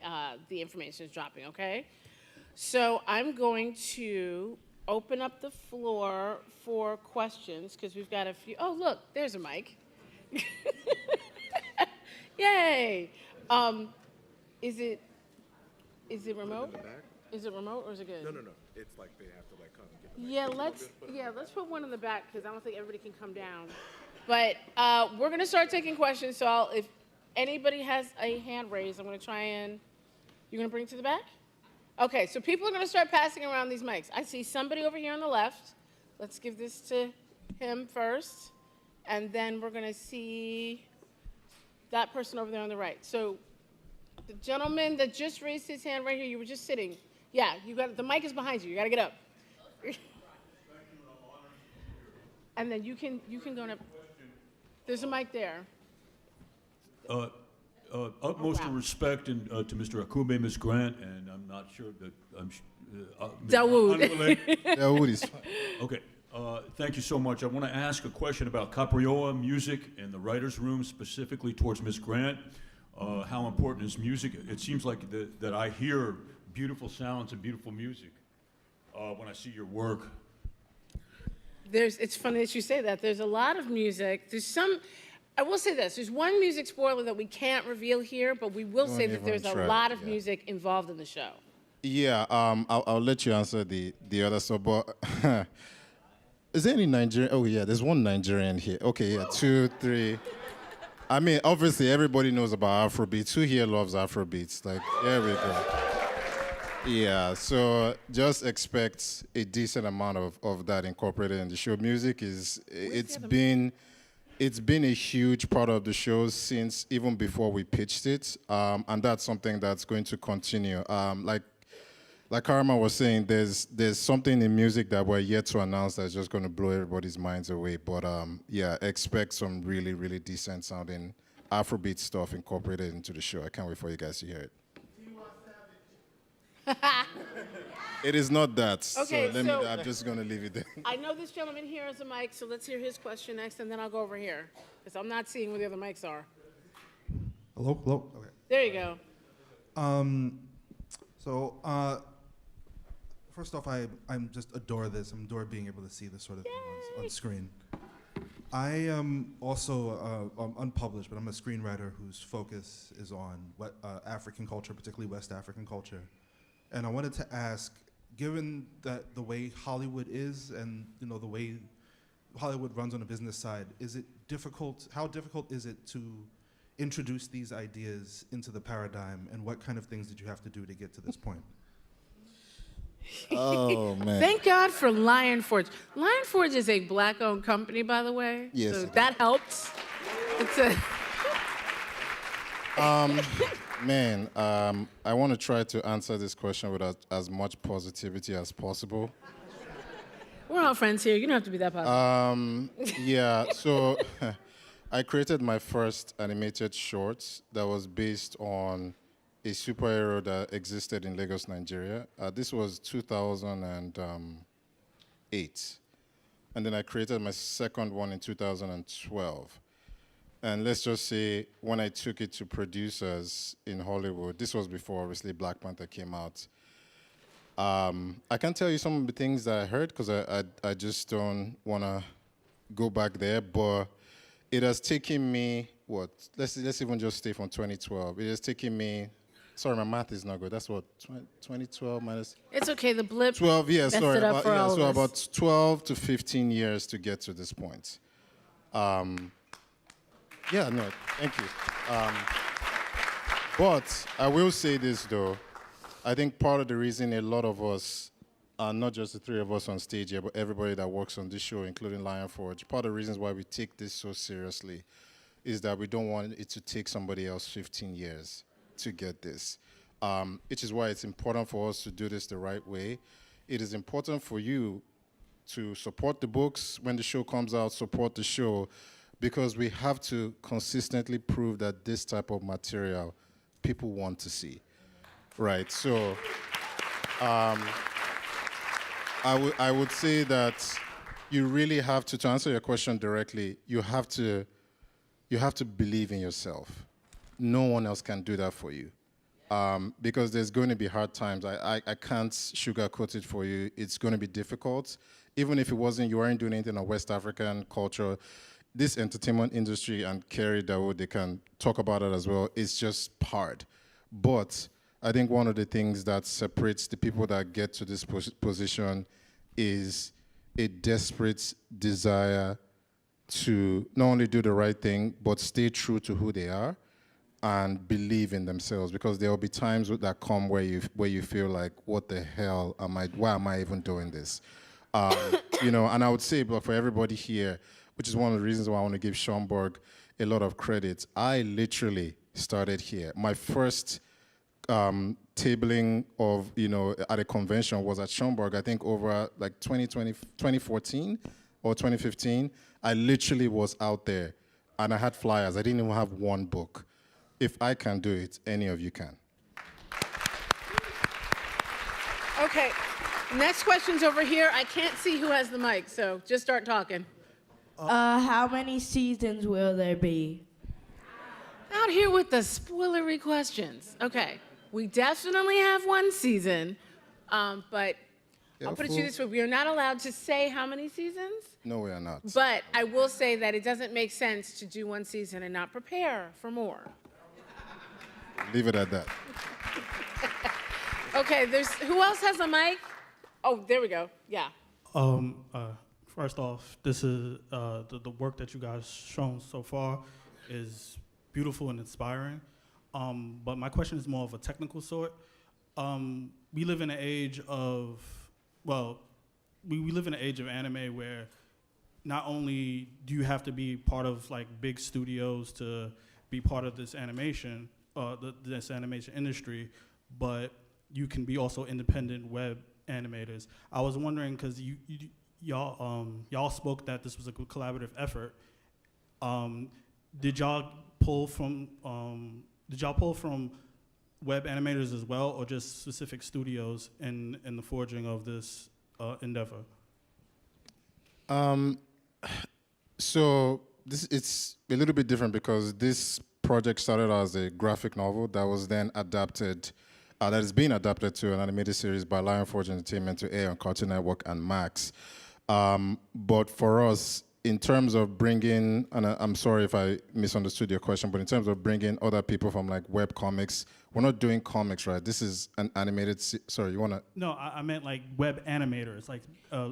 the information is dropping, okay? So I'm going to open up the floor for questions, because we've got a few. Oh, look, there's a mic. Yay. Is it remote? Is it remote or is it good? No. It's like they have to like come and get the Let's put one in the back because I don't think everybody can come down. But we're gonna start taking questions. So if anybody has a hand raised, I'm gonna try and. You're gonna bring it to the back? Okay. So people are gonna start passing around these mics. I see somebody over here on the left. Let's give this to him first, and then we're gonna see that person over there on the right. So the gentleman that just raised his hand right here, you were just sitting. Yeah, you got the mic is behind you. You got to get up. And then you can go up. There's a mic there. Utmost respect and to Mr. Okupe, Ms. Grant, and I'm not sure that I'm. Dawud. Dawud is fine. Okay. Thank you so much. I want to ask a question about capriola music in the writer's room, specifically towards Ms. Grant. How important is music? It seems like that I hear beautiful sounds and beautiful music when I see your work. It's funny that you say that. There's a lot of music. I will say this. There's one music spoiler that we can't reveal here, but we will say that there's a lot of music involved in the show. Yeah, I'll let you answer the other stuff, but is there any Nigerian? Oh, yeah, there's one Nigerian here. Okay, yeah, 2, 3. I mean, obviously, everybody knows about Afrobeats. Who here loves Afrobeats? Like, there we go. Yeah, so just expect a decent amount of that incorporated in the show. Music it's been a huge part of the show since even before we pitched it, and that's something that's going to continue. Like like Karama was saying, there's something in music that we're yet to announce that's just going to blow everybody's minds away. But yeah, expect some really, really decent sounding Afrobeat stuff incorporated into the show. I can't wait for you guys to hear it. It is not that. Okay, so I'm just going to leave it there. I know this gentleman here has a mic, so let's hear his question next, and then I'll go over here, because I'm not seeing where the other mics are. Hello? Okay. There you go. First off, I'm just adore this. I adore being able to see this sort of thing on screen. I am also unpublished, but I'm a screenwriter whose focus is on African culture, particularly West African culture. And I wanted to ask, given that the way Hollywood is and the way Hollywood runs on the business side, is it difficult? How difficult is it to introduce these ideas into the paradigm, and what kind of things did you have to do to get to this point? Oh, man. Thank God for Lion Forge. Lion Forge is a black-owned company, by the way. Yes. So that helps. It's a Man, I want to try to answer this question with as much positivity as possible. We're all friends here. You don't have to be that positive. Yeah, so I created my first animated short that was based on a superhero that existed in Lagos, Nigeria. This was 2008. And then I created my second one in 2012. And let's just say when I took it to producers in Hollywood, this was before, obviously, Black Panther came out. I can't tell you some of the things that I heard because I just don't want to go back there, but it has taken me, let's even just stay from 2012. It has taken me, sorry, my math is not good. That's what, 2012 minus? It's okay, the blip 12, yeah, messed sorry. it up for all so of us. about 12 to 15 years to get to this point. Yeah, no, thank you. But I will say this, though. I think part of the reason a lot of us, not just the three of us on stage here, but everybody that works on this show, including Lion Forge, part of the reasons why we take this so seriously is that we don't want it to take somebody else 15 years to get this. Which is why it's important for us to do this the right way. It is important for you to support the books when the show comes out, support the show, because we have to consistently prove that this type of material people want to see, right? So I would say that you really have to answer your question directly, you have to believe in yourself. No one else can do that for you. Because there's going to be hard times. I can't sugarcoat it for you. It's going to be difficult. Even if you weren't doing anything on West African culture, this entertainment industry, and Kerri, Dawud, they can talk about it as well, it's just hard. But I think one of the things that separates the people that get to this position is a desperate desire to not only do the right thing, but stay true to who they are and believe in themselves, because there will be times that come where you feel like, what the hell why am I even doing this? And I would say, but for everybody here, which is one of the reasons why I want to give Schomburg a lot of credit, I literally started here. My first tabling of, at a convention was at Schomburg, I think over like 2014 or 2015. I literally was out there and I had flyers. I didn't even have one book. If I can do it, any of you can. Okay, next question's over here. I can't see who has the mic, so just start talking. How many seasons will there be? Out here with the spoilery questions. Okay, we definitely have one season, but I'll put it to you this way. We are not allowed to say how many seasons. No, we are not. But I will say that it doesn't make sense to do one season and not prepare for more. Leave it at that. Okay, who else has a mic? Oh, there we go. Yeah. First off, this is the work that you guys shown so far is beautiful and inspiring. But my question is more of a technical sort. We live in an age of, we live in an age of anime where not only do you have to be part of like big studios to be part of this animation, this animation industry, but you can be also independent web animators. I was wondering, because y'all spoke that this was a good collaborative effort. Did y'all pull from web animators as well, or just specific studios in the forging of this endeavor? So it's a little bit different because this project started as a graphic novel that was then adapted, that is being adapted to an animated series by Lionforge Entertainment to air on Cartoon Network and Max. But for us, in terms of bringing, and I'm sorry if I misunderstood your question, but in terms of bringing other people from like web comics, we're not doing comics, right? This is an animated, sorry, you wanna? No, I meant like web animators, like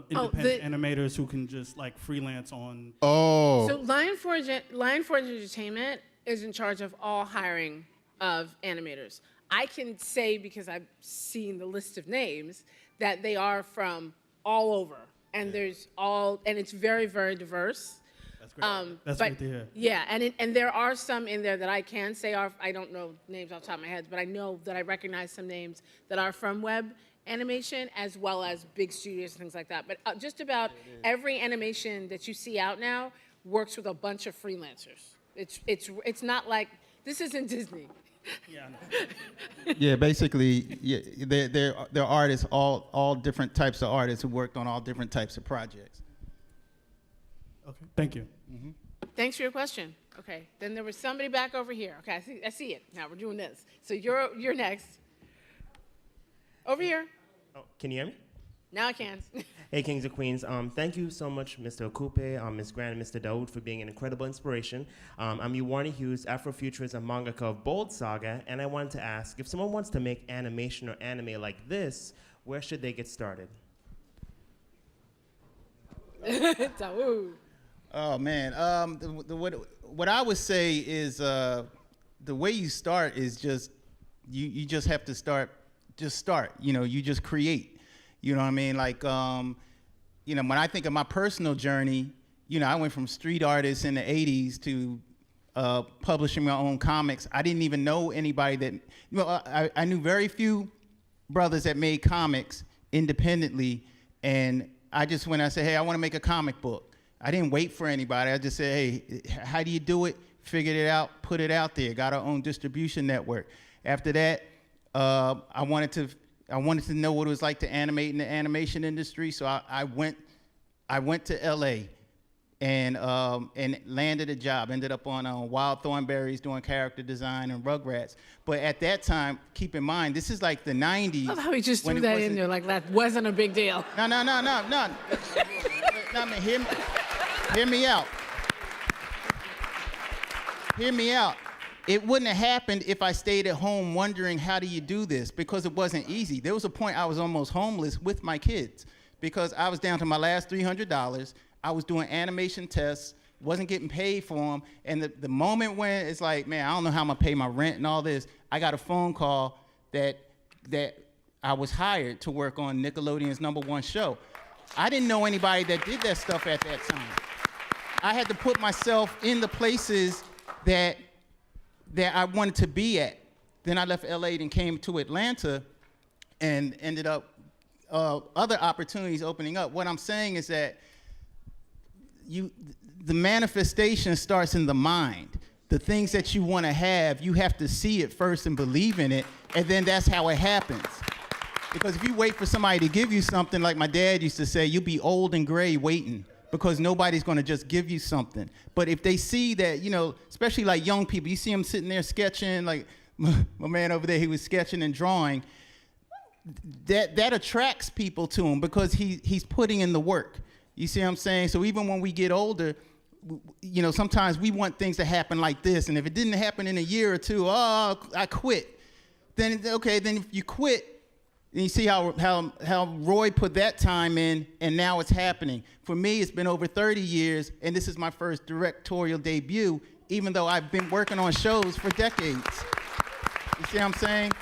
independent animators who can just like freelance on. Oh. So Lionforge Entertainment is in charge of all hiring of animators. I can say, because I've seen the list of names, that they are from all over. And and it's very, very diverse. That's great. That's great to hear. Yeah, and there are some in there that I can say are, I don't know names off the top of my head, but I know that I recognize some names that are from web animation as well as big studios and things like that. But just about every animation that you see out now works with a bunch of freelancers. It's not like, this isn't Disney. Yeah. Yeah, basically, yeah, they're artists, all different types of artists who worked on all different types of projects. Okay, thank you. Mm-hmm. Thanks for your question. Okay, then there was somebody back over here. Okay, I see it. Now we're doing this. So you're next. Over here. Oh, can you hear me? Now I can. Hey, Kings and Queens. Thank you so much, Mr. Okupe, Ms. Grant, and Mr. Dawud for being an incredible inspiration. I'm Iyanu Hughes, Afrofuturist and mangaka of Bold Saga, and I wanted to ask, if someone wants to make animation or anime like this, where should they get started? Dawud. Oh man, what I would say is the way you start is just you just have to start. Just start. You know, you just create. You know what I mean? Like, you know, when I think of my personal journey, you know, I went from street artist in the 80s to publishing my own comics. I didn't even know anybody that, you know, I knew very few brothers that made comics independently. And I just went, I said, hey, I want to make a comic book. I didn't wait for anybody. I just said, hey, how do you do it? Figured it out, put it out there, got our own distribution network. After that, I wanted to know what it was like to animate in the animation industry, so I went to LA and landed a job. Ended up on Wild Thornberries doing character design and Rugrats. But at that time, keep in mind, this is like the 90s. I love how he just threw that in there like that wasn't a big deal. No. No, man, hear me out. Hear me out. It wouldn't have happened if I stayed at home wondering how do you do this, because it wasn't easy. There was a point I was almost homeless with my kids because I was down to my last $300. I was doing animation tests, wasn't getting paid for them. And the moment when it's like, man, I don't know how I'm gonna pay my rent and all this, I got a phone call that I was hired to work on Nickelodeon's #1 show. I didn't know anybody that did that stuff at that time. I had to put myself in the places that I wanted to be at. Then I left LA and came to Atlanta and ended up other opportunities opening up. What I'm saying is that the manifestation starts in the mind. The things that you want to have, you have to see it first and believe in it, and then that's how it happens. Because if you wait for somebody to give you something, like my dad used to say, you'll be old and gray waiting, because nobody's going to just give you something. But if they see that, you know, especially like young people, you see them sitting there sketching, like my man over there, he was sketching and drawing, that attracts people to him because he's putting in the work. You see what I'm saying? So even when we get older, you know, sometimes we want things to happen like this, and if it didn't happen in a year or two, oh, I quit. Then, okay, then if you quit, and you see how Roye put that time in, and now it's happening. For me, it's been over 30 years, and this is my first directorial debut, even though I've been working on shows for decades. You see what I'm saying?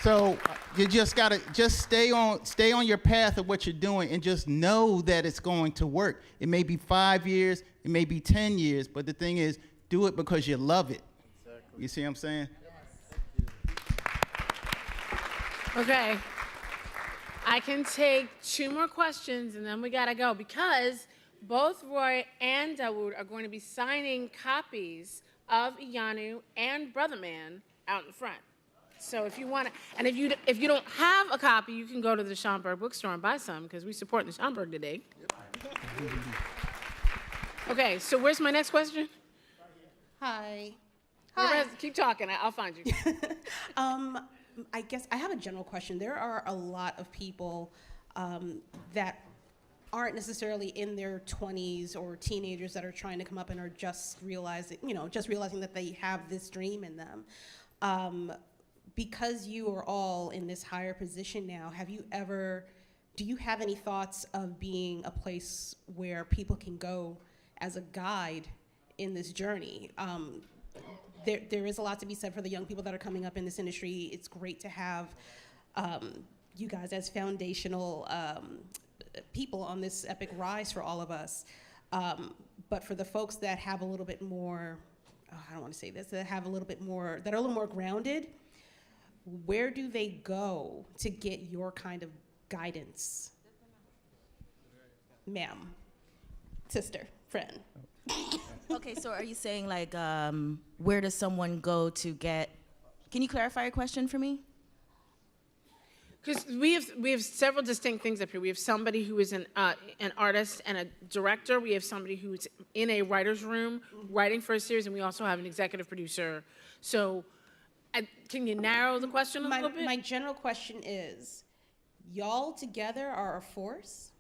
So you just gotta stay on your path of what you're doing, and just know that it's going to work. It may be 5 years, it may be 10 years, but the thing is, do it because you love it. Exactly. You see what I'm saying? Okay. I can take 2 more questions and then we gotta go because both Roye and Dawud are going to be signing copies of Iyanu and Brother Man out in front. So if you want to, and if you don't have a copy, you can go to the Schomburg bookstore and buy some because we support the Schomburg today. Okay, so where's my next question? Hi. Keep talking. I'll find you. I guess I have a general question. There are a lot of people that aren't necessarily in their 20s or teenagers that are trying to come up and are just realizing that they have this dream in them. Because you are all in this higher position now, do you have any thoughts of being a place where people can go as a guide in this journey? There is a lot to be said for the young people that are coming up in this industry. It's great to have you guys as foundational people on this epic rise for all of us. But for the folks that have a little bit more, I don't want to say this, that are a little more grounded, where do they go to get your kind of guidance? Ma'am, sister, friend. Okay, so are you saying like, where does someone go to get? Can you clarify your question for me? Because we have several distinct things up here. We have somebody who is an artist and a director. We have somebody who's in a writer's room writing for a series, and we also have an executive producer. So, can you narrow the question a little bit? My general question is, y'all together are a force,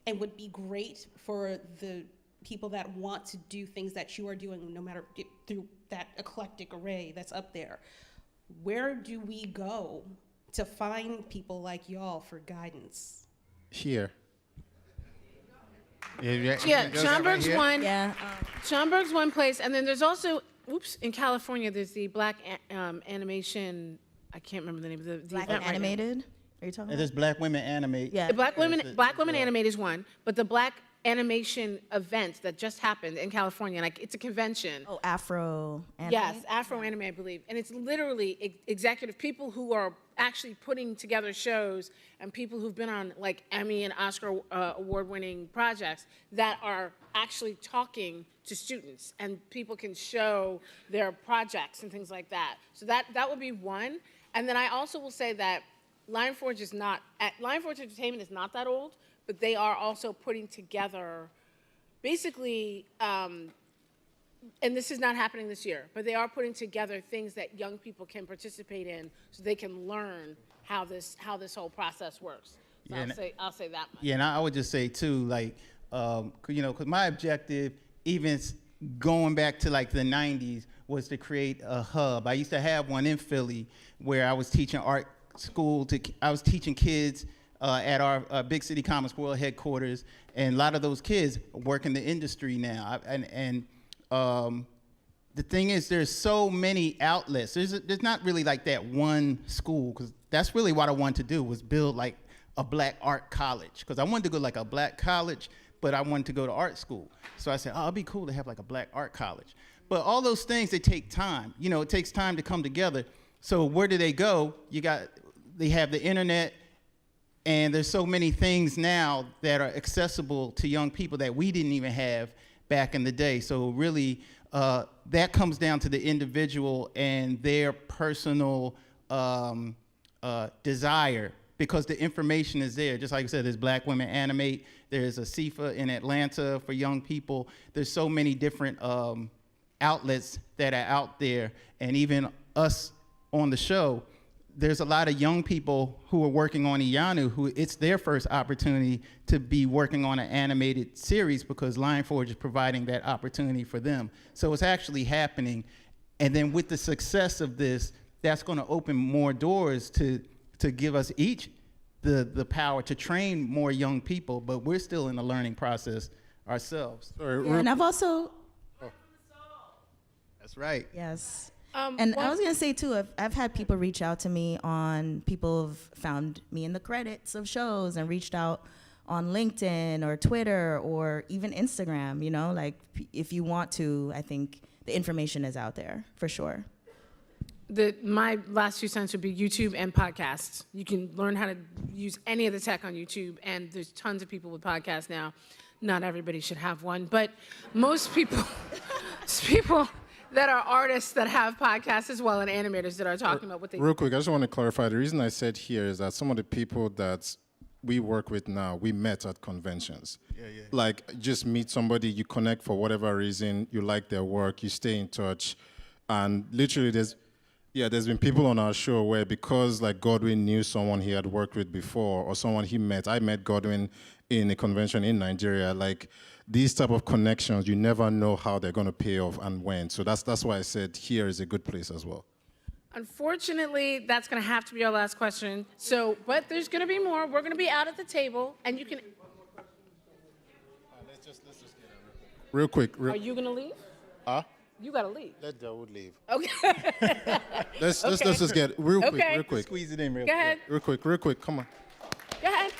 and would be great for the people that want to do things that you are doing, no matter through that eclectic array that's up there. Where do we go to find people like y'all for guidance? Here. Yeah, Schomburg's one. Yeah. Schomburg's one place, and then there's also, in California, there's the Black Animation. I can't remember the name of the Black event right now. Animated? Are you talking about? There's Black Women Animate. Yeah. The Black Women Animate is one, but the Black Animation event that just happened in California, like it's a convention. Oh, Afro Anime? Yes, Afro Anime, I believe. And it's literally executive people who are actually putting together shows and people who've been on like Emmy and Oscar award-winning projects that are actually talking to students, and people can show their projects and things like that. So that would be one. And then I also will say that Lionforge Entertainment is not that old, but they are also putting together, basically, and this is not happening this year, but they are putting together things that young people can participate in, so they can learn how this whole process works. So Yeah, I'll say that much. Yeah, and I would just say too, like, because my objective, even going back to like the '90s, was to create a hub. I used to have one in Philly where I was teaching art school I was teaching kids at our Big City Comics World headquarters, and a lot of those kids work in the industry now. The thing is, there's so many outlets. There's not really like that one school, because that's really what I wanted to do, was build like a black art college, because I wanted to go like a black college, but I wanted to go to art school. So I said, oh, it'd be cool to have like a black art college. But all those things, they take time. You know, it takes time to come together. So where do they go? They have the internet, and there's so many things now that are accessible to young people that we didn't even have back in the day. So really, that comes down to the individual and their personal desire, because the information is there. Just like I said, there's Black Women Animate, there's a CIFA in Atlanta for young people. There's so many different outlets that are out there, and even us on the show, there's a lot of young people who are working on Iyanu who it's their first opportunity to be working on an animated series, because Lionforge is providing that opportunity for them. So it's actually happening. And then with the success of this, that's going to open more doors to give us each the power to train more young people, but we're still in the learning process ourselves. Yeah, and I've also... That's right. Yes. And I was going to say, too, I've had people reach out to me people have found me in the credits of shows and reached out on LinkedIn or Twitter or even Instagram, you know, like if you want to, I think the information is out there for sure. my last 2 cents would be YouTube and podcasts. You can learn how to use any of the tech on YouTube, and there's tons of people with podcasts now. Not everybody should have one, but most people, people that are artists that have podcasts as well, and animators that are talking about what they do. Real quick, I just want to clarify. The reason I said here is that some of the people that we work with now, we met at conventions. Yeah. Like, just meet somebody, you connect for whatever reason, you like their work, you stay in touch, and literally there's been people on our show where because like Godwin knew someone he had worked with before or someone he met. I met Godwin in a convention in Nigeria. Like, these type of connections, you never know how they're going to pay off and when. So that's why I said here is a good place as well. Unfortunately, that's going to have to be our last question. So, but there's going to be more. We're going to be out at the table, and you can. Let's just get it real quick. Are you going to leave? Huh? You got to leave. Let Dawud leave. Okay. Let's just get real quick. Squeeze it in real Go quick. ahead. Real quick. Come on. Go ahead.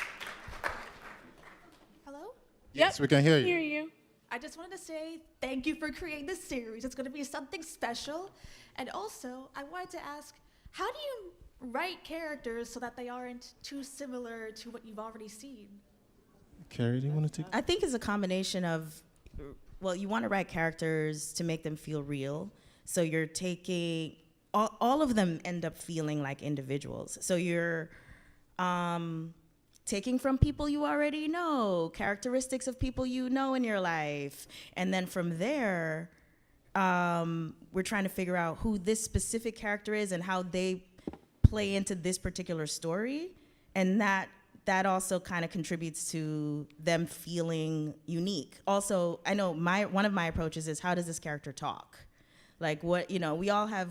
Hello? Yes, we can hear you. Hear you. I just wanted to say thank you for creating this series. It's going to be something special. And also, I wanted to ask, how do you write characters so that they aren't too similar to what you've already seen? Kerri, do you want to take? I think it's a combination of, well, you want to write characters to make them feel real. So you're taking, all of them end up feeling like individuals. So you're taking from people you already know, characteristics of people you know in your life. And then from there, we're trying to figure out who this specific character is and how they play into this particular story. And that also kind of contributes to them feeling unique. Also, I know one of my approaches is, how does this character talk? Like, what, we all have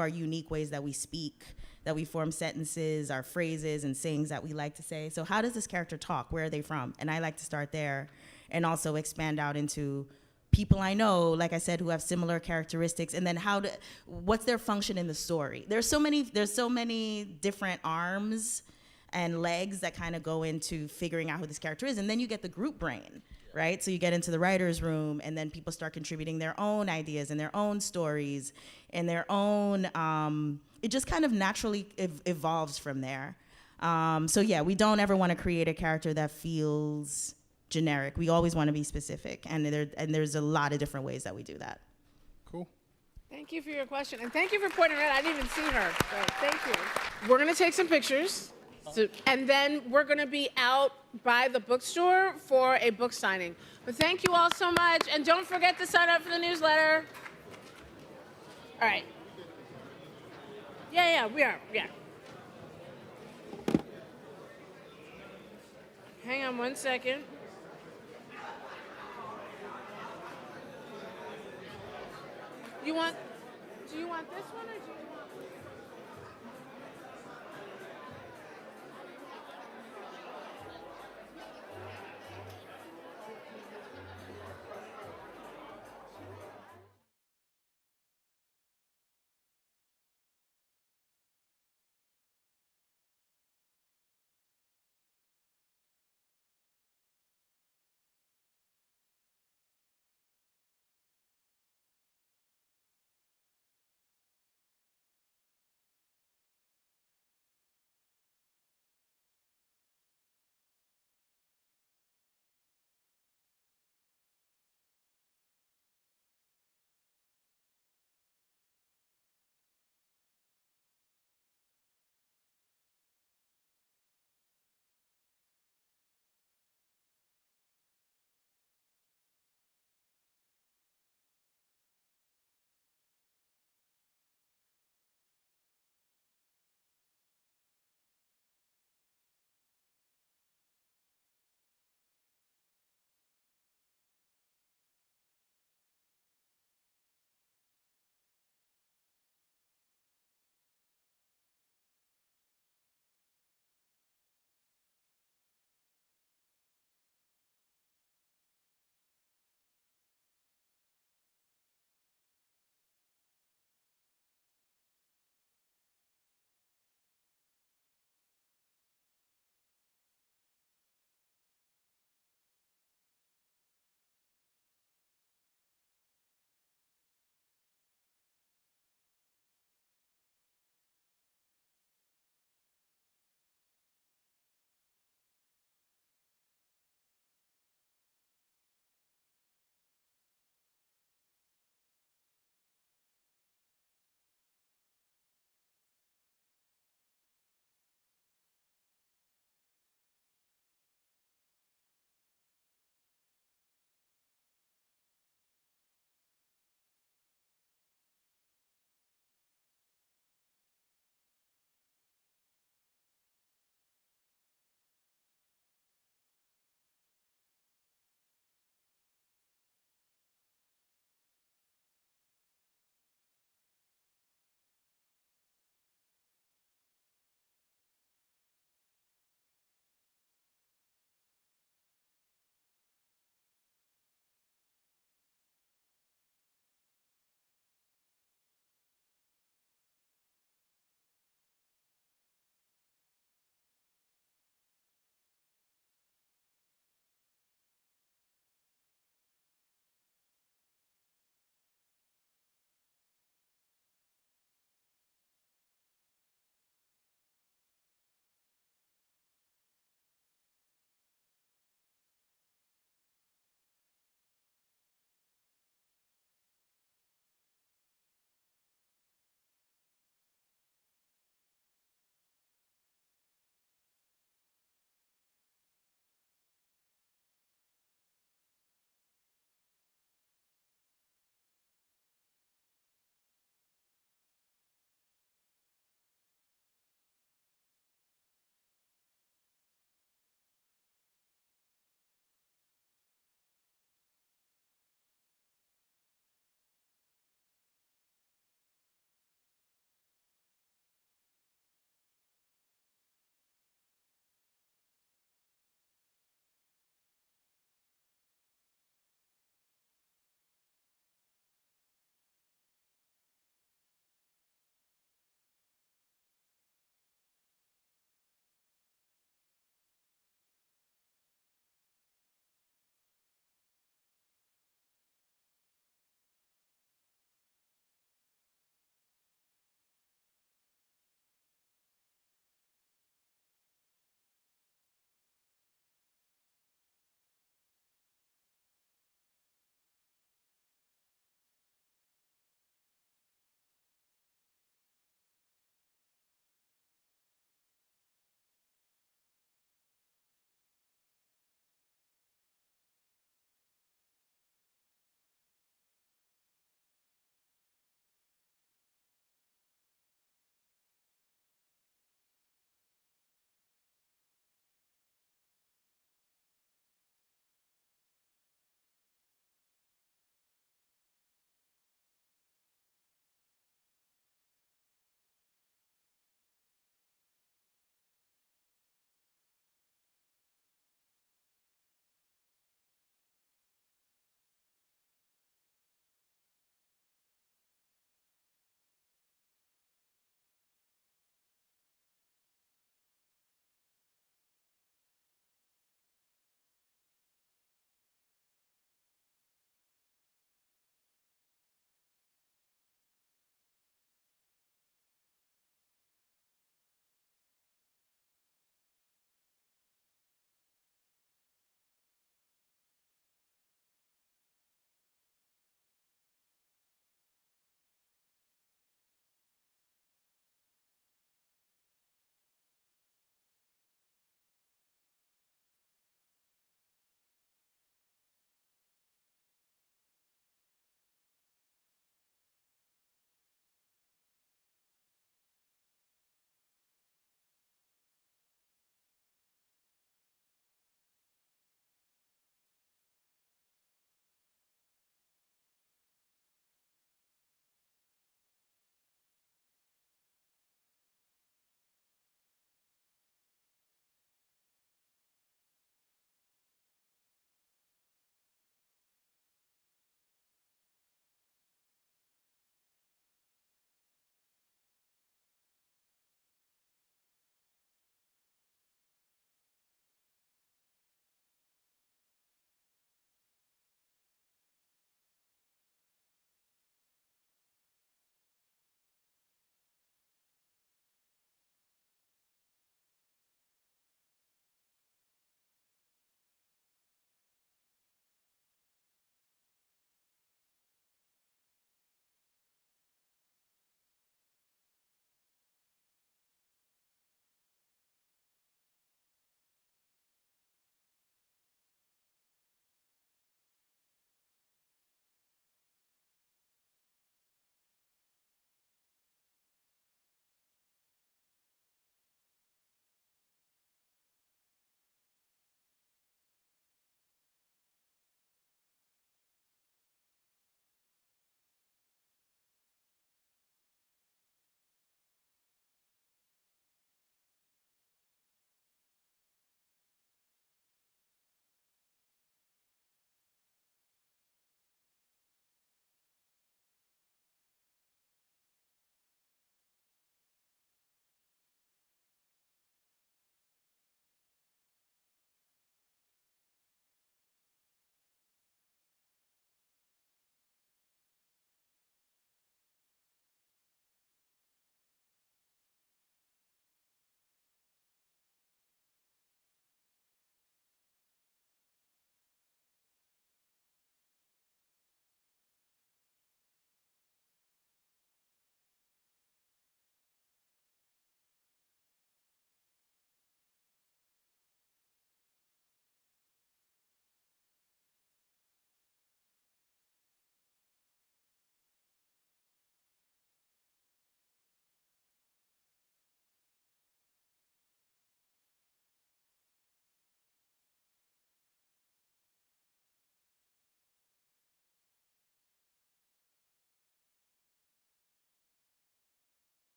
our unique ways that we speak, that we form sentences, our phrases and sayings that we like to say. So how does this character talk? Where are they from? And I like to start there and also expand out into people I know, like I said, who have similar characteristics, and then what's their function in the story? There's so many different arms and legs that kind of go into figuring out who this character is, and then you get the group brain, right? So you get into the writer's room, and then people start contributing their own ideas and their own stories and their own, it just kind of naturally evolves from there. So yeah, we don't ever want to create a character that feels generic. We always want to be specific, and there's a lot of different ways that we do that. Cool. Thank you for your question, and thank you for pointing her out. I didn't even see her, so thank you. We're going to take some pictures, and then we're going to be out by the bookstore for a book signing. But thank you all so much, and don't forget to sign up for the newsletter. All right. Yeah, we are, yeah. Hang on one second. Do you want this one or do you want?